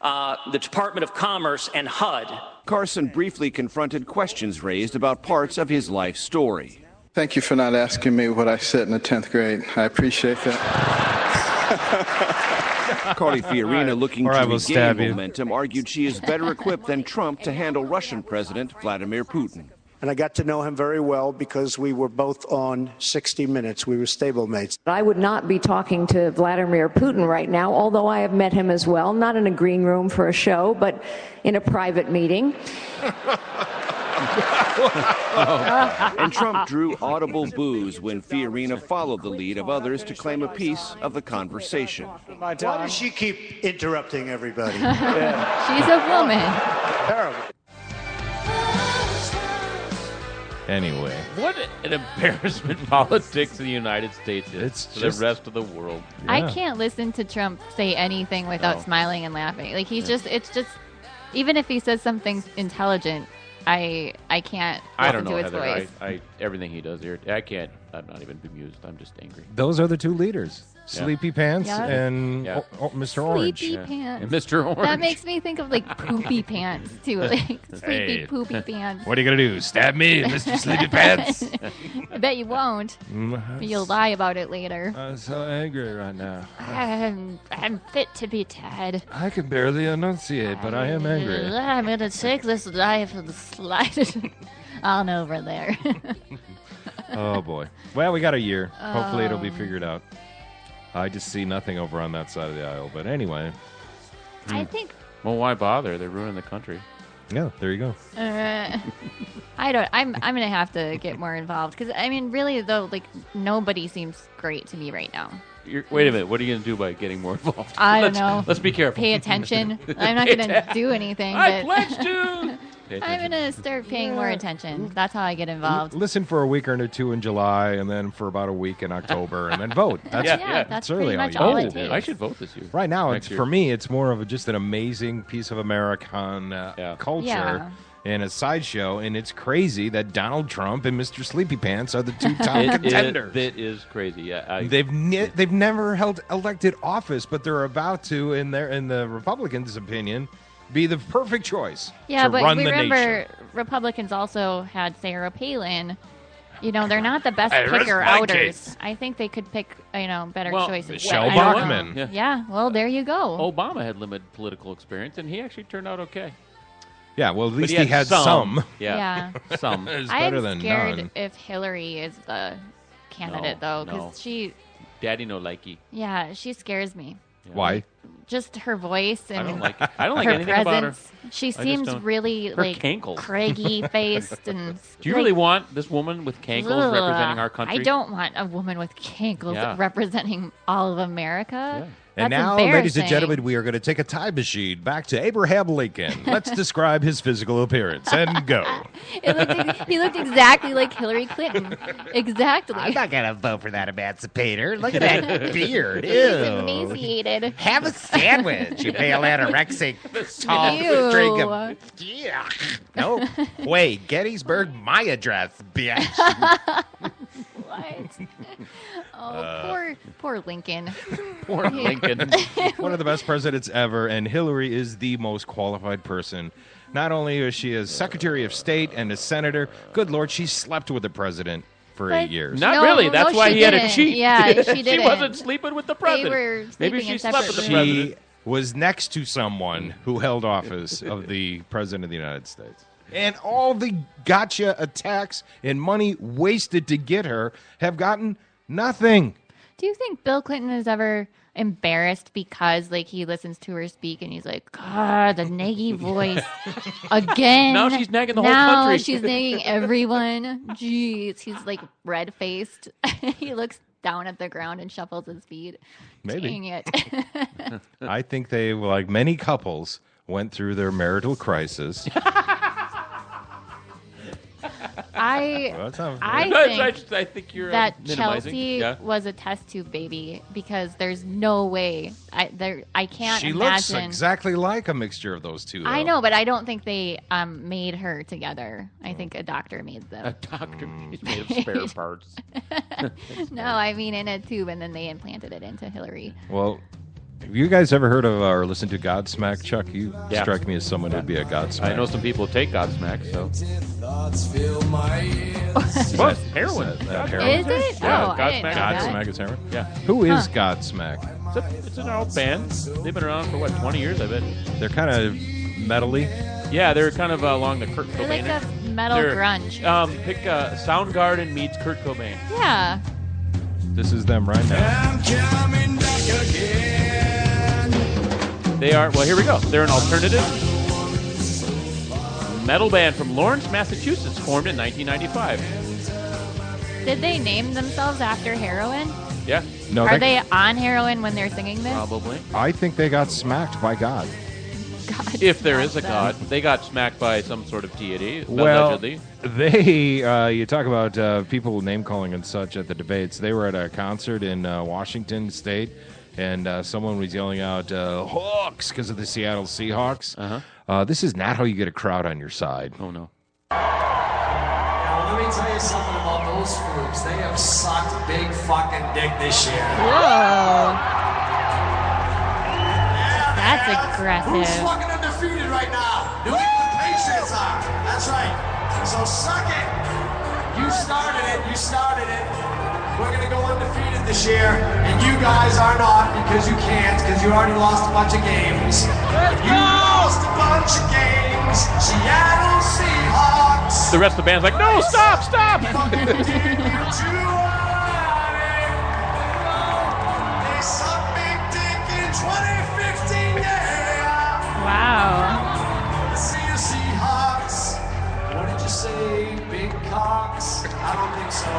the Department of Commerce, and HUD. Carson briefly confronted questions raised about parts of his life story. Thank you for not asking me what I said in the 10th grade. I appreciate that. Carly Fiorina, looking Or I to will regain stab you. momentum, argued she is better equipped than Trump to handle Russian President Vladimir Putin. And I got to know him very well because we were both on 60 Minutes. We were stablemates. I would not be talking to Vladimir Putin right now, although I have met him as well, not in a green room for a show, but in a private meeting. And Trump drew audible boos when Fiorina followed the lead of others to claim a piece of the conversation. Why does she keep interrupting everybody? She's a woman. Terrible. Anyway. What an embarrassment politics in the United States is It's to just- the rest of the world. I can't listen to Trump say anything without smiling and laughing. Like it's just, even if he says something intelligent, I can't I listen don't know, to his Heather. voice. Everything he does here, I can't. not even bemused. I'm just angry. Those are the two leaders. Yeah. Sleepy Pants Yeah. and Yeah. Mr. Orange. Sleepy pants. And Mr. Orange. That makes me think of like poopy pants too, like sleepy Hey. poopy pants. What are you going to do? Stab me, Mr. Sleepy Pants? I bet you won't. But you'll lie about it later. I'm so angry right now. I'm fit to be dead. I can barely enunciate, but I am angry. I'm gonna take this knife and slide it on over there. Oh, boy. Well, we got a year. Hopefully it'll be Oh. figured out. I just see nothing over on that side of the aisle. But anyway. I think. Well, why bother? They're ruining the country. Yeah, there you go. I don't. I'm gonna have to get more involved because I mean, really though, like nobody seems great to me right now. Wait a minute. What are you going to do by getting more involved? I don't know. Let's be careful. Pay attention. I'm not gonna do anything. I But pledge to. I'm gonna start paying more attention. That's how I get involved. Listen for a week or two in July, and then for about a week in October, and then vote. That's, that's really pretty much all all you it do. takes. I should vote this year. Right now, Next it's, year. for me, it's more of just an amazing piece of American culture Yeah. and a sideshow, and it's crazy that Donald Trump and Mr. Sleepy Pants are the two top contenders. It is crazy. Yeah, They've never held elected office, but they're about to, in the Republicans' opinion, be the perfect choice Yeah, to but run we the remember nation. Republicans also had Sarah Palin. You know, they're not the best Hey, rest picker my outers. case. I think they could pick, better Well, choices. Michelle I don't know. Bachmann. Yeah. Yeah, well, there you go. Obama had limited political experience, and he actually turned out okay. Yeah, well, at But least he had some. Yeah, some. It's I better am than scared none. if Hillary is the candidate, though, because Daddy no likey. she scares me. Why? Just her voice and I don't like her anything about her. presence. She just seems don't- really Her like cankles. craggy faced and. Do you really want this woman with cankles representing our country? I don't want a woman with cankles Yeah. representing all of America. And That's now, ladies and embarrassing. gentlemen, we are going to take a time machine back to Abraham Lincoln. Let's describe his physical appearance and go. He looked exactly like Hillary Clinton. Exactly. I'm not going to vote for that emancipator. Look at that beard. He's Ew. emaciated. Have a sandwich, you pale anorexic tall Ew. string of... Yeah. No. Wait, Gettysburg, my address, bitch. What? Oh, poor Lincoln. Poor Lincoln. One of the best presidents ever, and Hillary is the most qualified person. Not only is she a Secretary of State and a senator, good Lord, she slept with the president for 8 years. Not No, really. That's no, why she he had to didn't. cheat. Yeah, she She didn't. wasn't sleeping with the president. were Maybe sleeping she in slept with the separate rooms. president. She was next to someone who held office of the president of the United States. And all the gotcha attacks and money wasted to get her have gotten nothing. Do you think Bill Clinton is ever embarrassed because he listens to her speak and he's like, God, the naggy voice again. Now she's nagging the whole Now country. she's nagging everyone. Jeez, he's red faced. He looks down at the ground and shuffles his feet. Maybe. Dang it. I think they, like many couples, went through their marital crisis. I think you're that minimizing. Chelsea Yeah. was a test tube baby because there's no way I can't She looks imagine. exactly like a mixture of those two. I though. know, but I don't think they made her together. I think a doctor made them. A doctor is made of spare parts. No, I mean in a tube, and then they implanted it into Hillary. Well, have you guys ever heard of or listened to Godsmack, Chuck? You Yeah. strike me as someone who'd be a Godsmack. I know some people who take Godsmack, so. What? Heroin. That heroin? Is it? Yeah, Oh, I didn't know that. Godsmack is heroin? Yeah. Who is Godsmack? It's an old band. They've been around for, 20 years, I bet. They're kind of metally. Yeah, they're kind of along the Kurt They're Cobain. like a metal They're, grunge. Pick Soundgarden meets Kurt Cobain. Yeah. This is them right now. They are, well, here we go. They're an alternative metal band from Lawrence, Massachusetts, formed in 1995. Did they name themselves after heroin? Yeah. No, Are they on heroin when they're singing this? Probably. I think they got smacked by God. If there is a God. They got smacked by some sort of deity, Well, allegedly. they, you talk about people name-calling and such at the debates. They were at a concert in Washington State, and someone was yelling out, Hawks, because of the Seattle Seahawks. This is not how you get a crowd on your side. Oh, no. let me tell you something about those Flukes. They have sucked big fucking dick this year. Whoa. That's aggressive. Who's fucking undefeated right now? New England Patriots are. That's right. So suck it. You started it. You started it. We're going to go undefeated this year, and you guys are not because you can't, because you already lost a bunch of games. You lost a bunch of games. Seattle Seahawks. The rest of the band's like, no, stop, stop. They sucked big dick in 2015, yeah. Wow. See the Seahawks. What did you say, big cocks? I don't think so.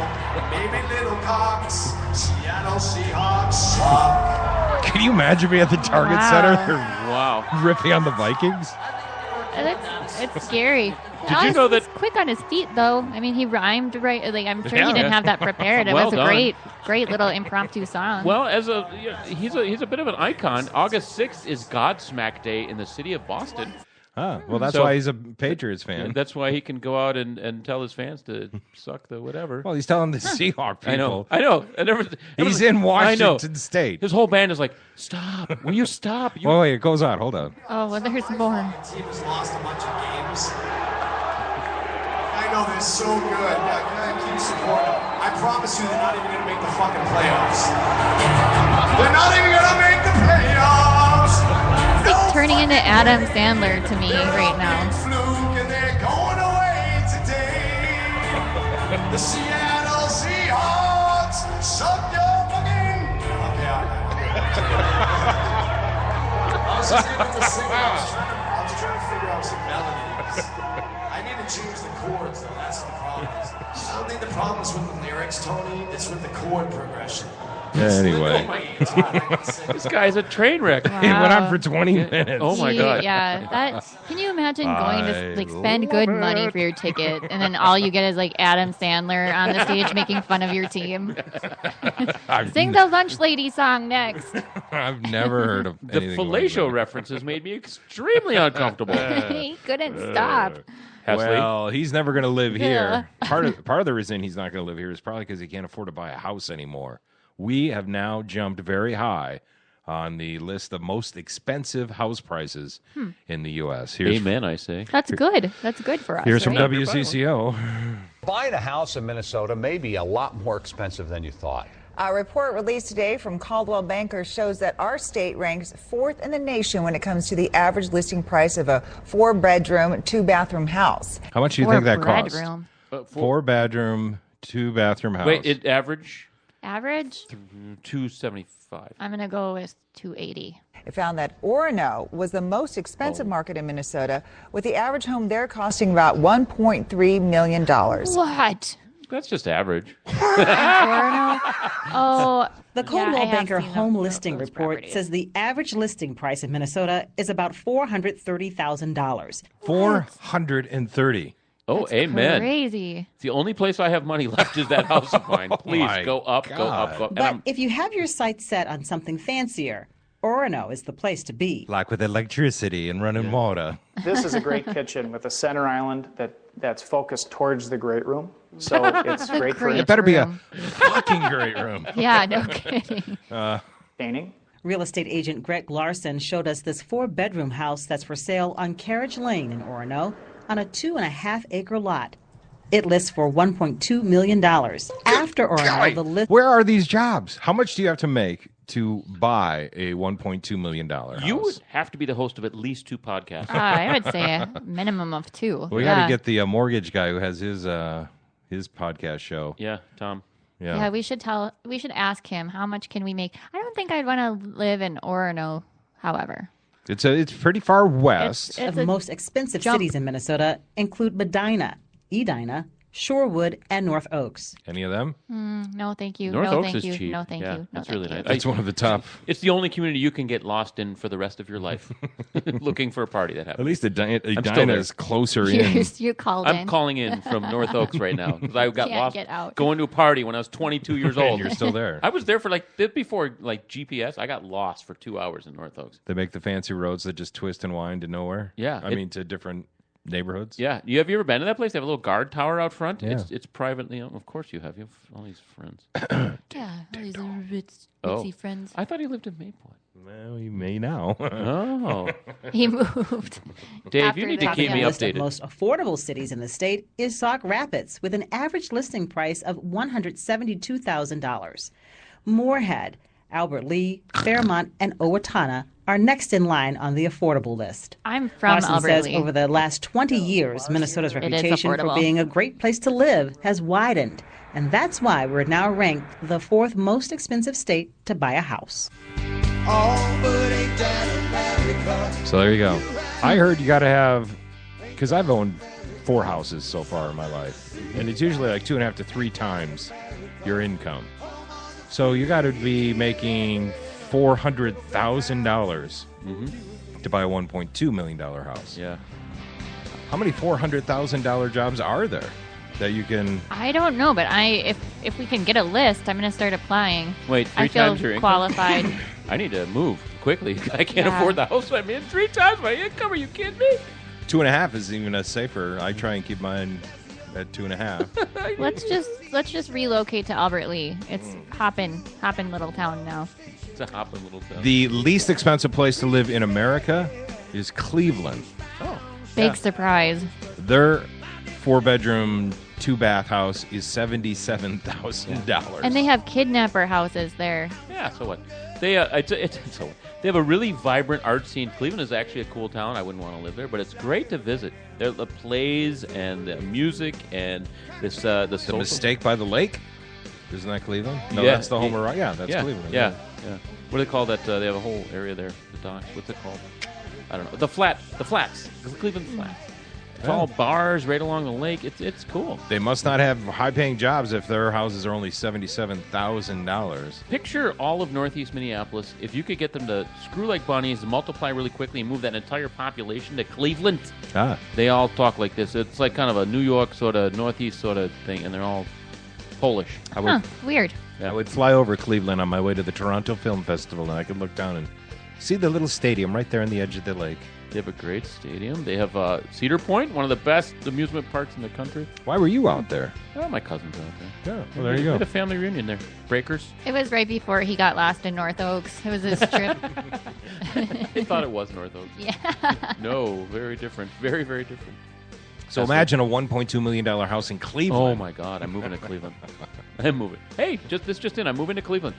Maybe little cocks. Seattle Seahawks suck. Can you imagine me at the Target Wow. Center? They're Wow. ripping on the Vikings. It's scary. Did you know that? Quick on his feet, though. I mean, he rhymed right. Like I'm sure Yeah. he didn't have that prepared. It Well was a done. great little impromptu song. Well, he's a bit of an icon. August 6th is Godsmack Day in the city of Boston. Ah, well, that's So- why he's a Patriots fan. That's why he can go out and tell his fans to suck the whatever. Well, he's telling the Seahawk people. I know. He's in I know. Washington State. His whole band is like, stop. Will you stop? You Oh, wait, it goes on. Hold on. Oh, well, there's more. Team has lost a bunch of games. I know they're so good. Yeah, keep supporting them. I promise you they're not even going to make the fucking playoffs. They're not even going to make the playoffs. It's like turning into Adam Sandler to me right now. Fluke and they're going away today. The Seattle Seahawks suck your fucking. Okay, I was just able to sing. I was trying to figure out some melodies. I need to change the chords, though. That's the problem. I don't think the problem is with the lyrics, Tony. It's with the chord progression. Anyway. This guy's a train wreck. It went on for 20 minutes. Oh my god. Yeah, can you imagine going to like spend love good it. money for your ticket, and then all you get is like Adam Sandler on the stage making fun of your team? Sing the lunch lady song next. I've never heard of The anything fellatio like references made me extremely uncomfortable. He couldn't stop. that. Hesley? Well, he's never going to live Yeah. here. Part of the reason he's not going to live here is probably because he can't afford to buy a house anymore. We have now jumped very high on the list of most expensive house prices in the U.S. Amen, I say. That's good. That's good for us. Here's some right? WCCO. Buying a house in Minnesota may be a lot more expensive than you thought. A report released today from Caldwell Banker shows that our state ranks 4th in the nation when it comes to the average listing price of a 4-bedroom, 2-bathroom house. How much do you think that costs? Bedroom. 4-bedroom, 2-bathroom house. Wait, it average Average? $275. I'm gonna go with 280. It found that Orono was the most expensive market in Minnesota, with the average home there costing about $1.3 million. What? That's just average. Orono? Oh, The Coldwell I have Banker seen Home those Listing Report properties. says the average listing price in Minnesota is about $430,000. 430. Oh, amen. Crazy. The only place I have money left is that house of mine. Please my go up, go up, go up. And But I'm- if you have your sights set on something fancier, Orono is the place to be. Like with electricity and running water. This is a great kitchen with a center island that's focused towards the great room. So it's great for It better be a fucking great room. Yeah, no kidding. painting. Real estate agent Greg Larson showed us this 4-bedroom house that's for sale on Carriage Lane in Orono on a 2.5-acre lot. It lists for $1.2 million. After Orono, the list. Where are these jobs? How much do you have to make to buy a $1.2 million house? you would have to be the host of at least 2 podcasts. I would say a minimum of 2. We got to get the mortgage guy who has his podcast show. Yeah, Tom. Yeah, we should ask him how much can we make. I don't think I'd want to live in Orono, however. It's pretty far west. Of the most expensive cities in Minnesota include Medina, Edina, Shorewood, and North Oaks. Any of them? No, thank you. North no, Oaks thank is you. cheap. No, thank Yeah, you. No, that's thank really you. nice. It's one of the top. It's the only community you can get lost in for the rest of your life, looking for a party that happens. At least Edina there. is closer in. You called I'm in. calling in from North Oaks right now because I got Can't lost get out. going to a party when I was 22 years And old. you're still there. I was there for before GPS. I got lost for 2 hours in North Oaks. They make the fancy roads that just twist and wind to nowhere. Yeah, I mean to different neighborhoods. Yeah. Have you ever been to that place? They have a little guard tower out front. Yeah. It's privately owned. Of course you have. You have all these friends. Yeah, all these little ritzy friends. I thought he lived in Maypoint. Well, he may now. Oh. He moved. Dave, you need to keep me list of updated. most affordable cities in the state is Sauk Rapids, with an average listing price of $172,000. Moorhead, Albert Lee, Fairmont, and Owatonna are next in line on the affordable list. I'm from Austin Albert says Lee. over the last 20 years, Minnesota's It is reputation for affordable. being a great place to live has widened. And that's why we're now ranked the 4th most expensive state to buy a house. So there you go. I heard you got to have, because I've owned 4 houses so far in my life, and it's usually like 2.5 to 3 times your income. So you got to be making $400,000 to buy a $1.2 million house. Yeah. How many $400,000 jobs are there that you can? I don't know, but if we can get a list, I'm going to start applying. Wait, 3 I feel times your income? qualified. I need to move quickly. I can't Yeah. afford the house I'm in. 3 times my income. Are you kidding me? 2.5 is even a safer. I try and keep mine at 2.5. Let's just relocate to Albert Lee. It's hoppin' little town now. It's a hopping little town. The least expensive place to live in America is Cleveland. Oh, Big surprise. Their 4-bedroom, 2-bath house is $77,000. And they have kidnapper houses there. Yeah, so what? They they have a really vibrant art scene. Cleveland is actually a cool town. I wouldn't want to live there, but it's great to visit. There the plays and the music and this the social... Mistake by the Lake? Isn't that Cleveland? No, Yeah. that's the Homer. Yeah, that's Cleveland. Yeah. What do they call that? They have a whole area there. The docks. What's it called? I don't know. The Flats. The Cleveland Flats. It's all bars right along the lake. It's cool. They must not have high-paying jobs if their houses are only $77,000. Picture all of Northeast Minneapolis. If you could get them to screw like bunnies, multiply really quickly, and move that entire population to Cleveland, they all talk like this. It's like kind of a New York sort of Northeast sort of thing, and they're all Polish. Weird. I would fly over Cleveland on my way to the Toronto Film Festival, and I could look down and see the little stadium right there on the edge of the lake. They have a great stadium. They have Cedar Point, one of the best amusement parks in the country. Why were you out there? Oh, my cousin's out there. Yeah, well, there you go. We had a family reunion there. Breakers. It was right before he got lost in North Oaks. It was his trip. I thought it was North Oaks. Yeah. No, very different. Very, very different. So imagine a $1.2 million house in Cleveland. Oh, my God. I'm moving to Cleveland. I'm moving. Hey, this just in. I'm moving to Cleveland.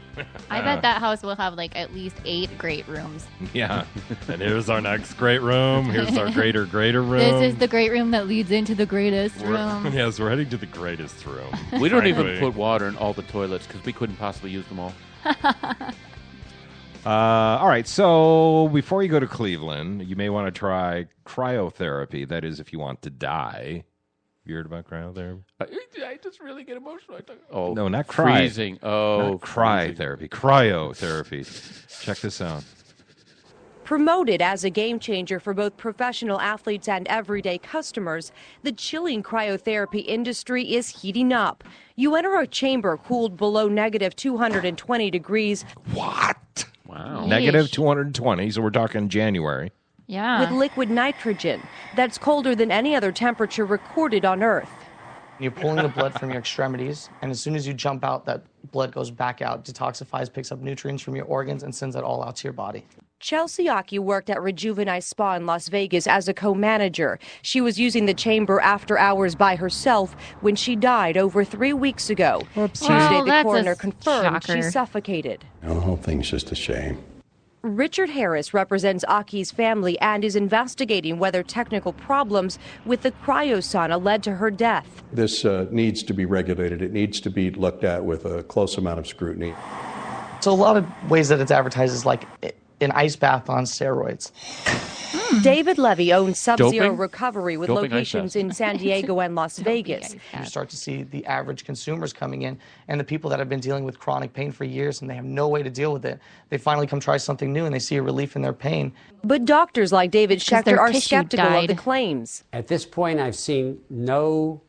I bet that house will have like at least 8 great rooms. Yeah. And here's our next great room. Here's our greater room. This is the great room that leads into the greatest room. Yes, we're heading to the greatest room. We don't even put water in all the toilets because we couldn't possibly use them all. All right, so before you go to Cleveland, you may want to try cryotherapy. That is, if you want to die. You heard about cryotherapy? I just really get emotional. No, not cry. Freezing. Oh, not cry therapy. Cryotherapy. Check this out. Promoted as a game changer for both professional athletes and everyday customers, the chilling cryotherapy industry is heating up. You enter a chamber cooled below negative 220 degrees. What? Wow. Negative 220, so we're talking January. Yeah. With liquid nitrogen that's colder than any other temperature recorded on Earth. You're pulling the blood from your extremities, and as soon as you jump out, that blood goes back out, detoxifies, picks up nutrients from your organs, and sends that all out to your body. Chelsea Aki worked at Rejuvenize Spa in Las Vegas as a co-manager. She was using the chamber after hours by herself when she died over 3 weeks ago. Tuesday, the that's coroner a confirmed she shocker. suffocated. The whole thing's just a shame. Richard Harris represents Aki's family and is investigating whether technical problems with the cryosauna led to her death. This needs to be regulated. It needs to be looked at with a close amount of scrutiny. So a lot of ways that it's advertised is like an ice bath on steroids. David Levy owns Sub-Zero Doping? Recovery with Doping ice locations bath. in San Diego and Las Vegas. You start to see the average consumers coming in and the people that have been dealing with chronic pain for years and they have no way to deal with it. They finally come try something new and they see a relief in their pain. But doctors like David Schechter their are tissue skeptical of died. the claims. At this point, I've seen no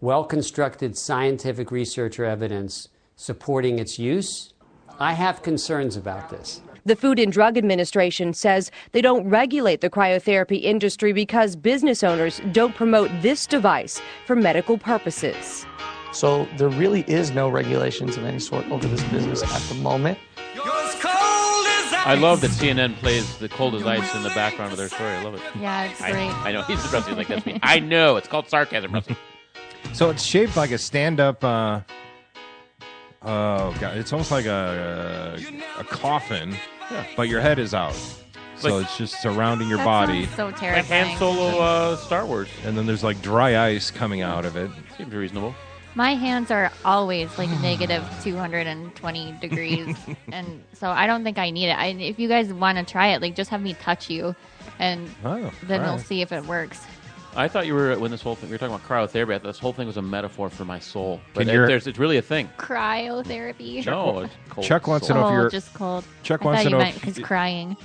well-constructed scientific research or evidence supporting its use. I have concerns about this. The Food and Drug Administration says they don't regulate the cryotherapy industry because business owners don't promote this device for medical purposes. So there really is no regulations of any sort over this business at the moment. I love that CNN plays the cold as ice in the background of their story. I love it. Yeah, it's great. I know. He's Rusty like that's me. I know. It's called sarcasm, Rusty. So it's shaped like a stand-up. Oh god, it's almost like a coffin, but your head is out. So it's just surrounding your body. So terrifying. Like Han Solo, Star Wars. And then there's like dry ice coming out of it. Seems reasonable. My hands are always like negative 220 degrees, and so I don't think I need it. If you guys want to try it, like just have me touch you, and then we'll see if it works. I thought you were, when this whole thing, we were talking about cryotherapy, I thought this whole thing was a metaphor for my soul. But it's really a thing. Cryotherapy. No, it's cold. Chuck wants to know if you're just cold. Chuck I wants thought to you know meant because crying.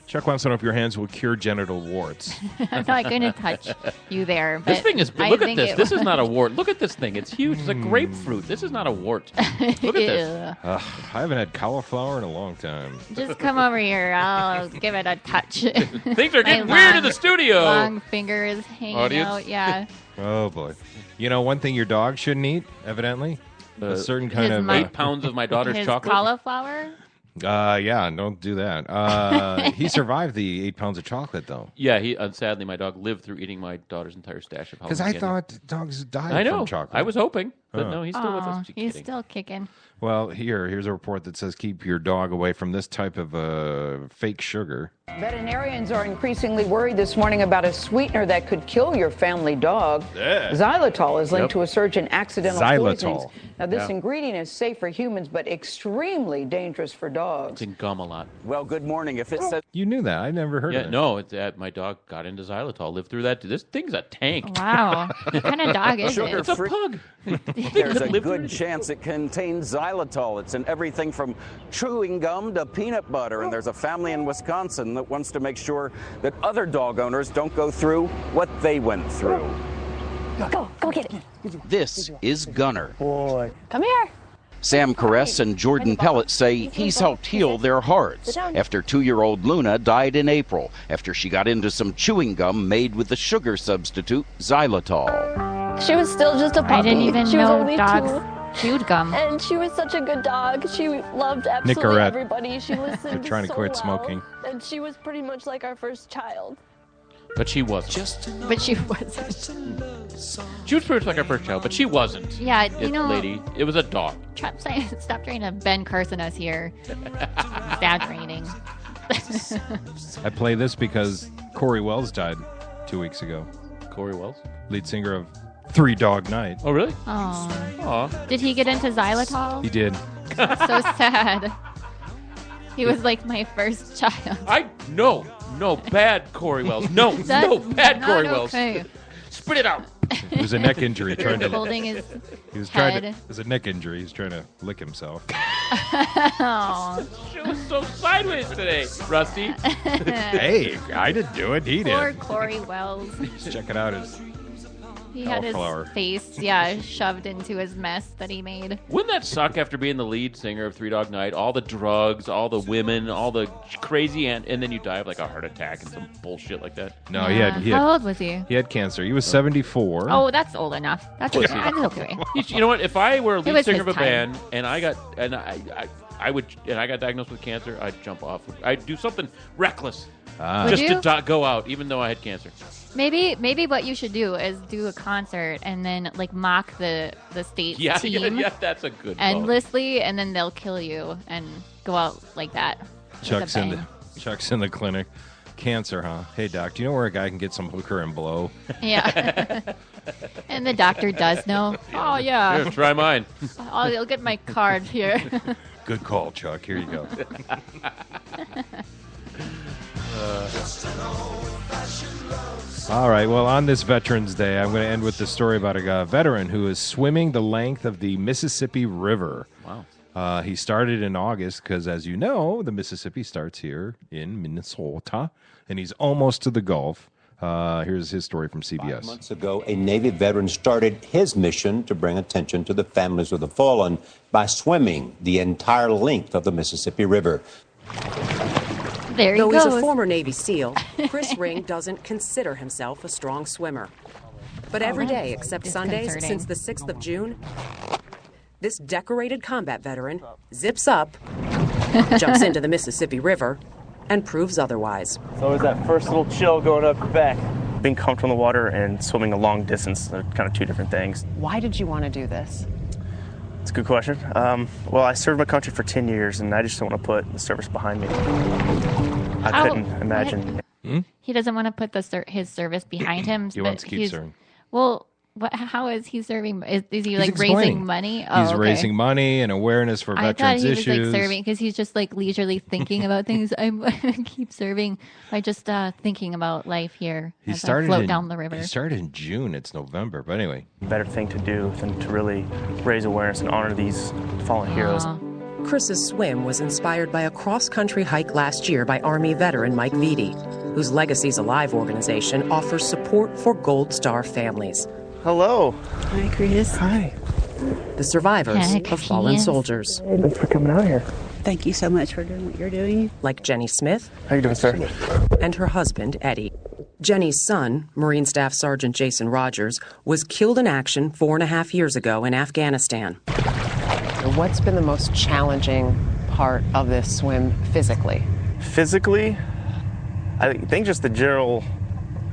Chuck wants to know if your hands will cure genital warts. I'm not going to touch you there. But This thing is, I look at think this. it This is will. not a wart. Look at this thing. It's huge. It's a grapefruit. This is not a wart. Look at this. I haven't had cauliflower in a long time. Just come over here. I'll give it a touch. Things are getting weird in the studio. Long fingers hanging Audience? out. Yeah. Oh boy! You know one thing your dog shouldn't eat, evidently, a certain kind of 8 pounds of my daughter's His chocolate. cauliflower. Yeah, don't do that. He survived the 8 pounds of chocolate, though. Yeah, he sadly my dog lived through eating my daughter's entire stash of Because Halloween I candy. thought dogs died I know. from chocolate. I was hoping, but Oh. no, he's still with us. Just He's kidding. still kicking. Well, here's a report that says keep your dog away from this type of fake sugar. Veterinarians are increasingly worried this morning about a sweetener that could kill your family dog. Yeah. Xylitol is linked Yep. to a surge in accidental Xylitol. poisonings. Now, this Yeah. ingredient is safe for humans, but extremely dangerous for dogs. It's in gum a lot. Well, good morning. If it says You knew that. I never heard Yeah, of it. no, my dog got into xylitol, lived through that. This thing's a tank. Wow. What kind of dog is it? It's a pug. there's a good chance it contains xylitol. It's in everything from chewing gum to peanut butter. And there's a family in Wisconsin that wants to make sure that other dog owners don't go through what they went through. Go get it. This is Gunner. Boy. Come here. Sam Caress and Jordan Pellet say he's helped heal their hearts after 2-year-old Luna died in April after she got into some chewing gum made with the sugar substitute xylitol. She was still just a puppy. I didn't even she was know only dogs 2. chewed gum. And she was such a good dog. She loved absolutely Nicorette. everybody. She listened They're trying to so quit well. smoking. And she was pretty much like our first child. But she wasn't. But she wasn't. She was pretty much like our first child, but she wasn't. Yeah, you know- lady, it was a dog. Stop trying to Ben Carson us here. Exaggerating. I play this because Corey Wells died 2 weeks ago. Corey Wells? Lead singer of Three Dog Night. Oh, really? Oh. Did he get into xylitol? He did. That's so sad. He was like my first child. No, bad Corey Wells. No, That's bad not Corey Wells. okay. Spit it out. It was a neck injury. Trying to Holding his He was trying to. head. It was a neck injury. He's trying to lick himself. Oh. She was so sideways today, Rusty. Hey, I didn't do it. He Poor did. Corey Wells. Just check it out. His He had his cauliflower. face, shoved into his mess that he made. Wouldn't that suck after being the lead singer of Three Dog Night? All the drugs, all the women, all the crazy, and then you die of like a heart attack and some bullshit like that. No, he had. How old was he? He had cancer. He was 74. Oh, that's old enough. That's okay. That's okay. You know what? If I were a It lead was singer of his a time. band and I got diagnosed with cancer, I'd jump off. I'd do something reckless Would just you? to go out, even though I had cancer. Maybe what you should do is do a concert and then like mock the state Yeah, team yeah, that's a good. endlessly, and then they'll kill you and go out like that. with a Chuck's in bang. Chuck's in the clinic. Cancer, huh? Hey, doc, do you know where a guy can get some hooker and blow? Yeah. And the doctor does know. Oh yeah. Here, try mine. I'll get my card here. Good call, Chuck. Here you go. All right. Well, on this Veterans Day, I'm going to end with the story about a veteran who is swimming the length of the Mississippi River. Wow. He started in August because, as you know, the Mississippi starts here in Minnesota, and he's almost to the Gulf. Here's his story from CBS. 5 months ago, a Navy veteran started his mission to bring attention to the families of the fallen by swimming the entire length of the Mississippi River. There he Though goes. he's a former Navy SEAL, Chris Ring doesn't consider himself a strong swimmer. But every day except Sundays since the 6th of June, this decorated combat veteran zips up, jumps into the Mississippi River, and proves otherwise. It's always that first little chill going up your back. Being comfortable in the water and swimming a long distance are kind of two different things. Why did you want to do this? It's a good question. Well, I served my country for 10 years, and I just don't want to put the service behind me. I couldn't imagine. He doesn't want to put his service behind him. He wants to keep serving. Well, how is he serving? Is he He's like raising money? Oh, he's raising money and awareness for veterans I thought he issues. was like serving because he's just like leisurely thinking about things. I keep serving by just thinking about life here as I float down the river. He started in June. It's November, but anyway. Better thing to do than to really raise awareness and honor these fallen heroes. Chris's swim was inspired by a cross-country hike last year by Army veteran Mike Vitti, whose Legacies Alive organization offers support for Gold Star families. Hello. Hi, Chris. Hi. The survivors of fallen soldiers. Hey, thanks for coming out here. Thank you so much for doing what you're doing. Like Jenny Smith. How you doing, sir? And her husband, Eddie. Jenny's son, Marine Staff Sergeant Jason Rogers, was killed in action 4.5 years ago in Afghanistan. What's been the most challenging part of this swim physically? Physically, I think just the general,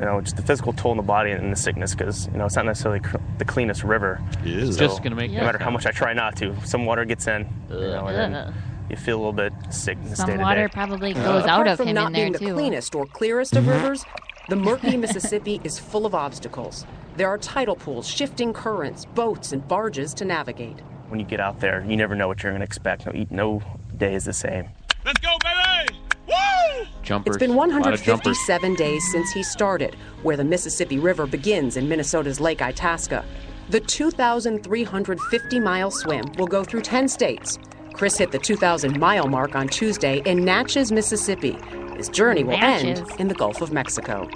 just the physical toll on the body and the sickness, because, it's not necessarily the cleanest river. It's just going to make no matter how much I try not to, some water gets in, and then you feel a little bit sick in this day-to-day. Some water probably goes out of him in there, Apart from not being the cleanest or clearest of rivers, the murky Mississippi is full of obstacles. There are tidal pools, shifting currents, boats, and barges to navigate. When you get out there, you never know what you're going to expect. No day is the same. Let's go, baby! Woo! Jumpers. It's been 157 days since he started, where the Mississippi River begins in Minnesota's Lake Itasca. The 2,350-mile swim will go through 10 states. Chris hit the 2,000-mile mark on Tuesday in Natchez, Mississippi. His journey will end in the Gulf of Mexico.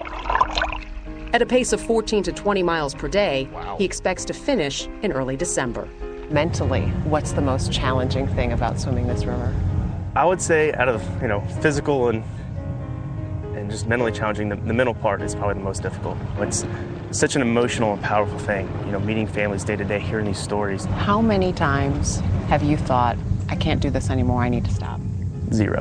At a pace of 14 to 20 miles per day, he expects to finish in early December. Mentally, what's the most challenging thing about swimming this river? I would say out of, physical and just mentally challenging, the mental part is probably the most difficult. It's such an emotional and powerful thing, meeting families day to day, hearing these stories. How many times have you thought, I can't do this anymore, I need to stop? 0.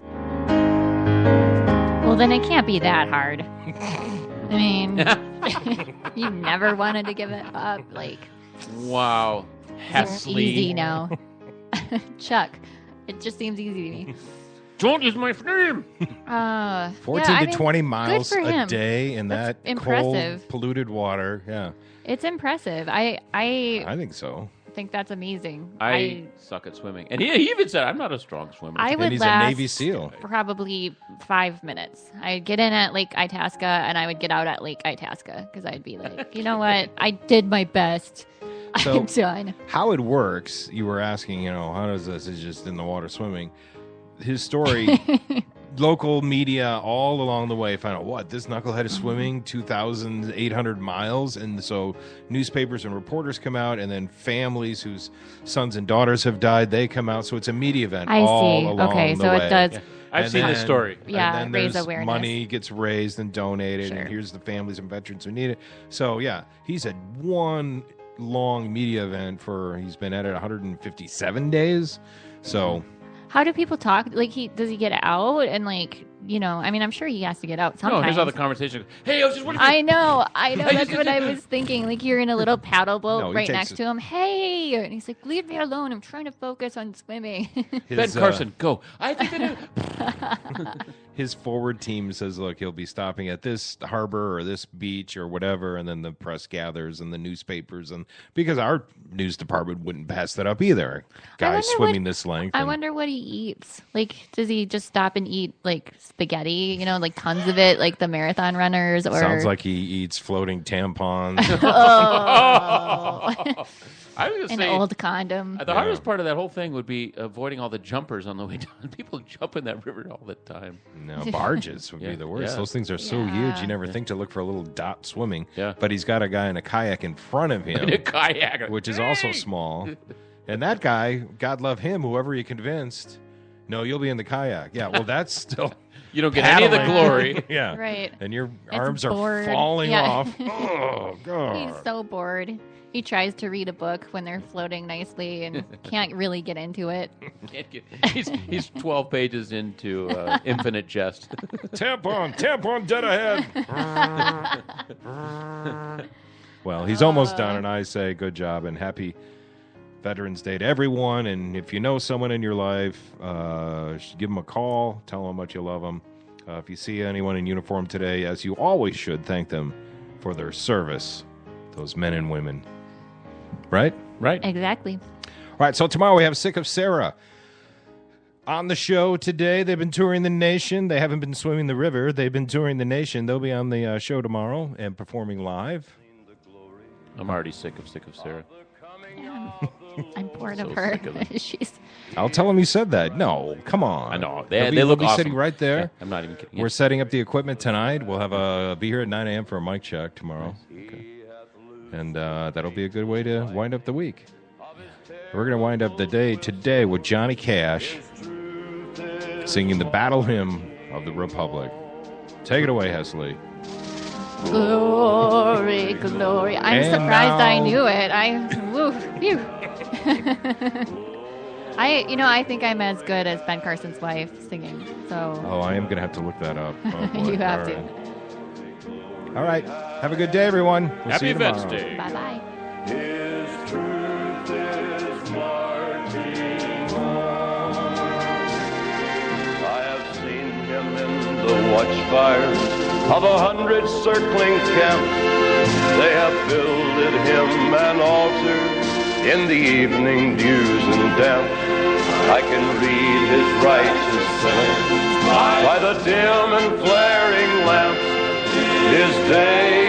Well, then it can't be that hard. I mean, you never wanted to give it up. Wow. It's easy now. Chuck, it just seems easy to me. Don't use my name. 14 to 20 miles good for a him. day in That's that impressive. cold, polluted water. Yeah. It's impressive. I think so. think that's amazing. I suck at swimming. And he even said, I'm not a strong swimmer. I would and he's last a Navy SEAL. Probably 5 minutes. I'd get in at Lake Itasca and I would get out at Lake Itasca because I'd be like, you know what? I did my best. So I'm done. How it works, you were asking, how does this? It's just in the water swimming. His story, local media all along the way found out, what, this knucklehead is swimming 2,800 miles? And so newspapers and reporters come out, and then families whose sons and daughters have died, they come out. So it's a media event all along Okay, the so way. it does. Yeah. I've seen this story. Yeah, and then raise there's awareness. money gets raised and donated, Sure. and here's the families and veterans who need it. So, yeah, he's had one long media event he's been at it 157 days. So... How do people talk? Does he get out and I mean, I'm sure he has to get out sometimes. No, here's how the conversation goes. Hey, I was just wondering. I know. That's what I was thinking. You're in a little paddle boat right next to him. Hey, and he's like, leave me alone. I'm trying to focus on swimming. Ben Carson, go. I think that his forward team says, look, he'll be stopping at this harbor or this beach or whatever, and then the press gathers and the newspapers, and because our news department wouldn't pass that up either. Guys swimming this length. I wonder what he eats. Does he just stop and eat spaghetti? Tons of it, like the marathon runners. Or sounds like he eats floating tampons. Oh. I was An say, old condom. The hardest part of that whole thing would be avoiding all the jumpers on the way down. People jump in that river all the time. No, barges would be the worst. Yeah. Those things are so huge, you never think to look for a little dot swimming. Yeah. But he's got a guy in a kayak in front of him. In a kayak. Which is also small. And that guy, God love him, whoever he convinced, No, you'll be in the kayak. Yeah, well, that's still... You don't get any of the glory. Yeah. Right. And your It's arms bored. are falling Yeah. off. Oh, God. He's so bored. He tries to read a book when they're floating nicely and can't really get into it. He's 12 pages into Infinite Jest. Tampon, dead ahead. Well, he's almost done, and I say good job and happy Veterans Day to everyone. And if you know someone in your life, give them a call. Tell them how much you love them. If you see anyone in uniform today, as you always should, thank them for their service. Those men and women. Right? Right. Exactly. All right, so tomorrow we have Sick of Sarah on the show today. They've been touring the nation. They haven't been swimming the river. They've been touring the nation. They'll be on the show tomorrow and performing live. I'm already sick of Sarah. Yeah. I'm bored of So her. sick of it. She's I'll tell them you said that. No, come on. I know. They'll They look be awesome. sitting right there. Yeah, I'm not even kidding. We're setting up the equipment tonight. We'll have be here at 9 a.m. for a mic check tomorrow. Okay. And that'll be a good way to wind up the week. We're going to wind up the day today with Johnny Cash singing the Battle Hymn of the Republic. Take it away, Hesley. glory, glory. I'm And surprised I now- knew it. Phew. I think I'm as good as Ben Carson's wife singing. So Oh, I am going to have to look that up. Oh, boy. you have All to. right. All right. Have a good day, everyone. We'll Happy see you tomorrow. Vets Day. Bye bye. His truth is marching on. I have seen him in the watchfires of 100 circling camps. They have builded him an altar in the evening dews and damp. I can read his righteous sentence by the dim and flaring lamp. His day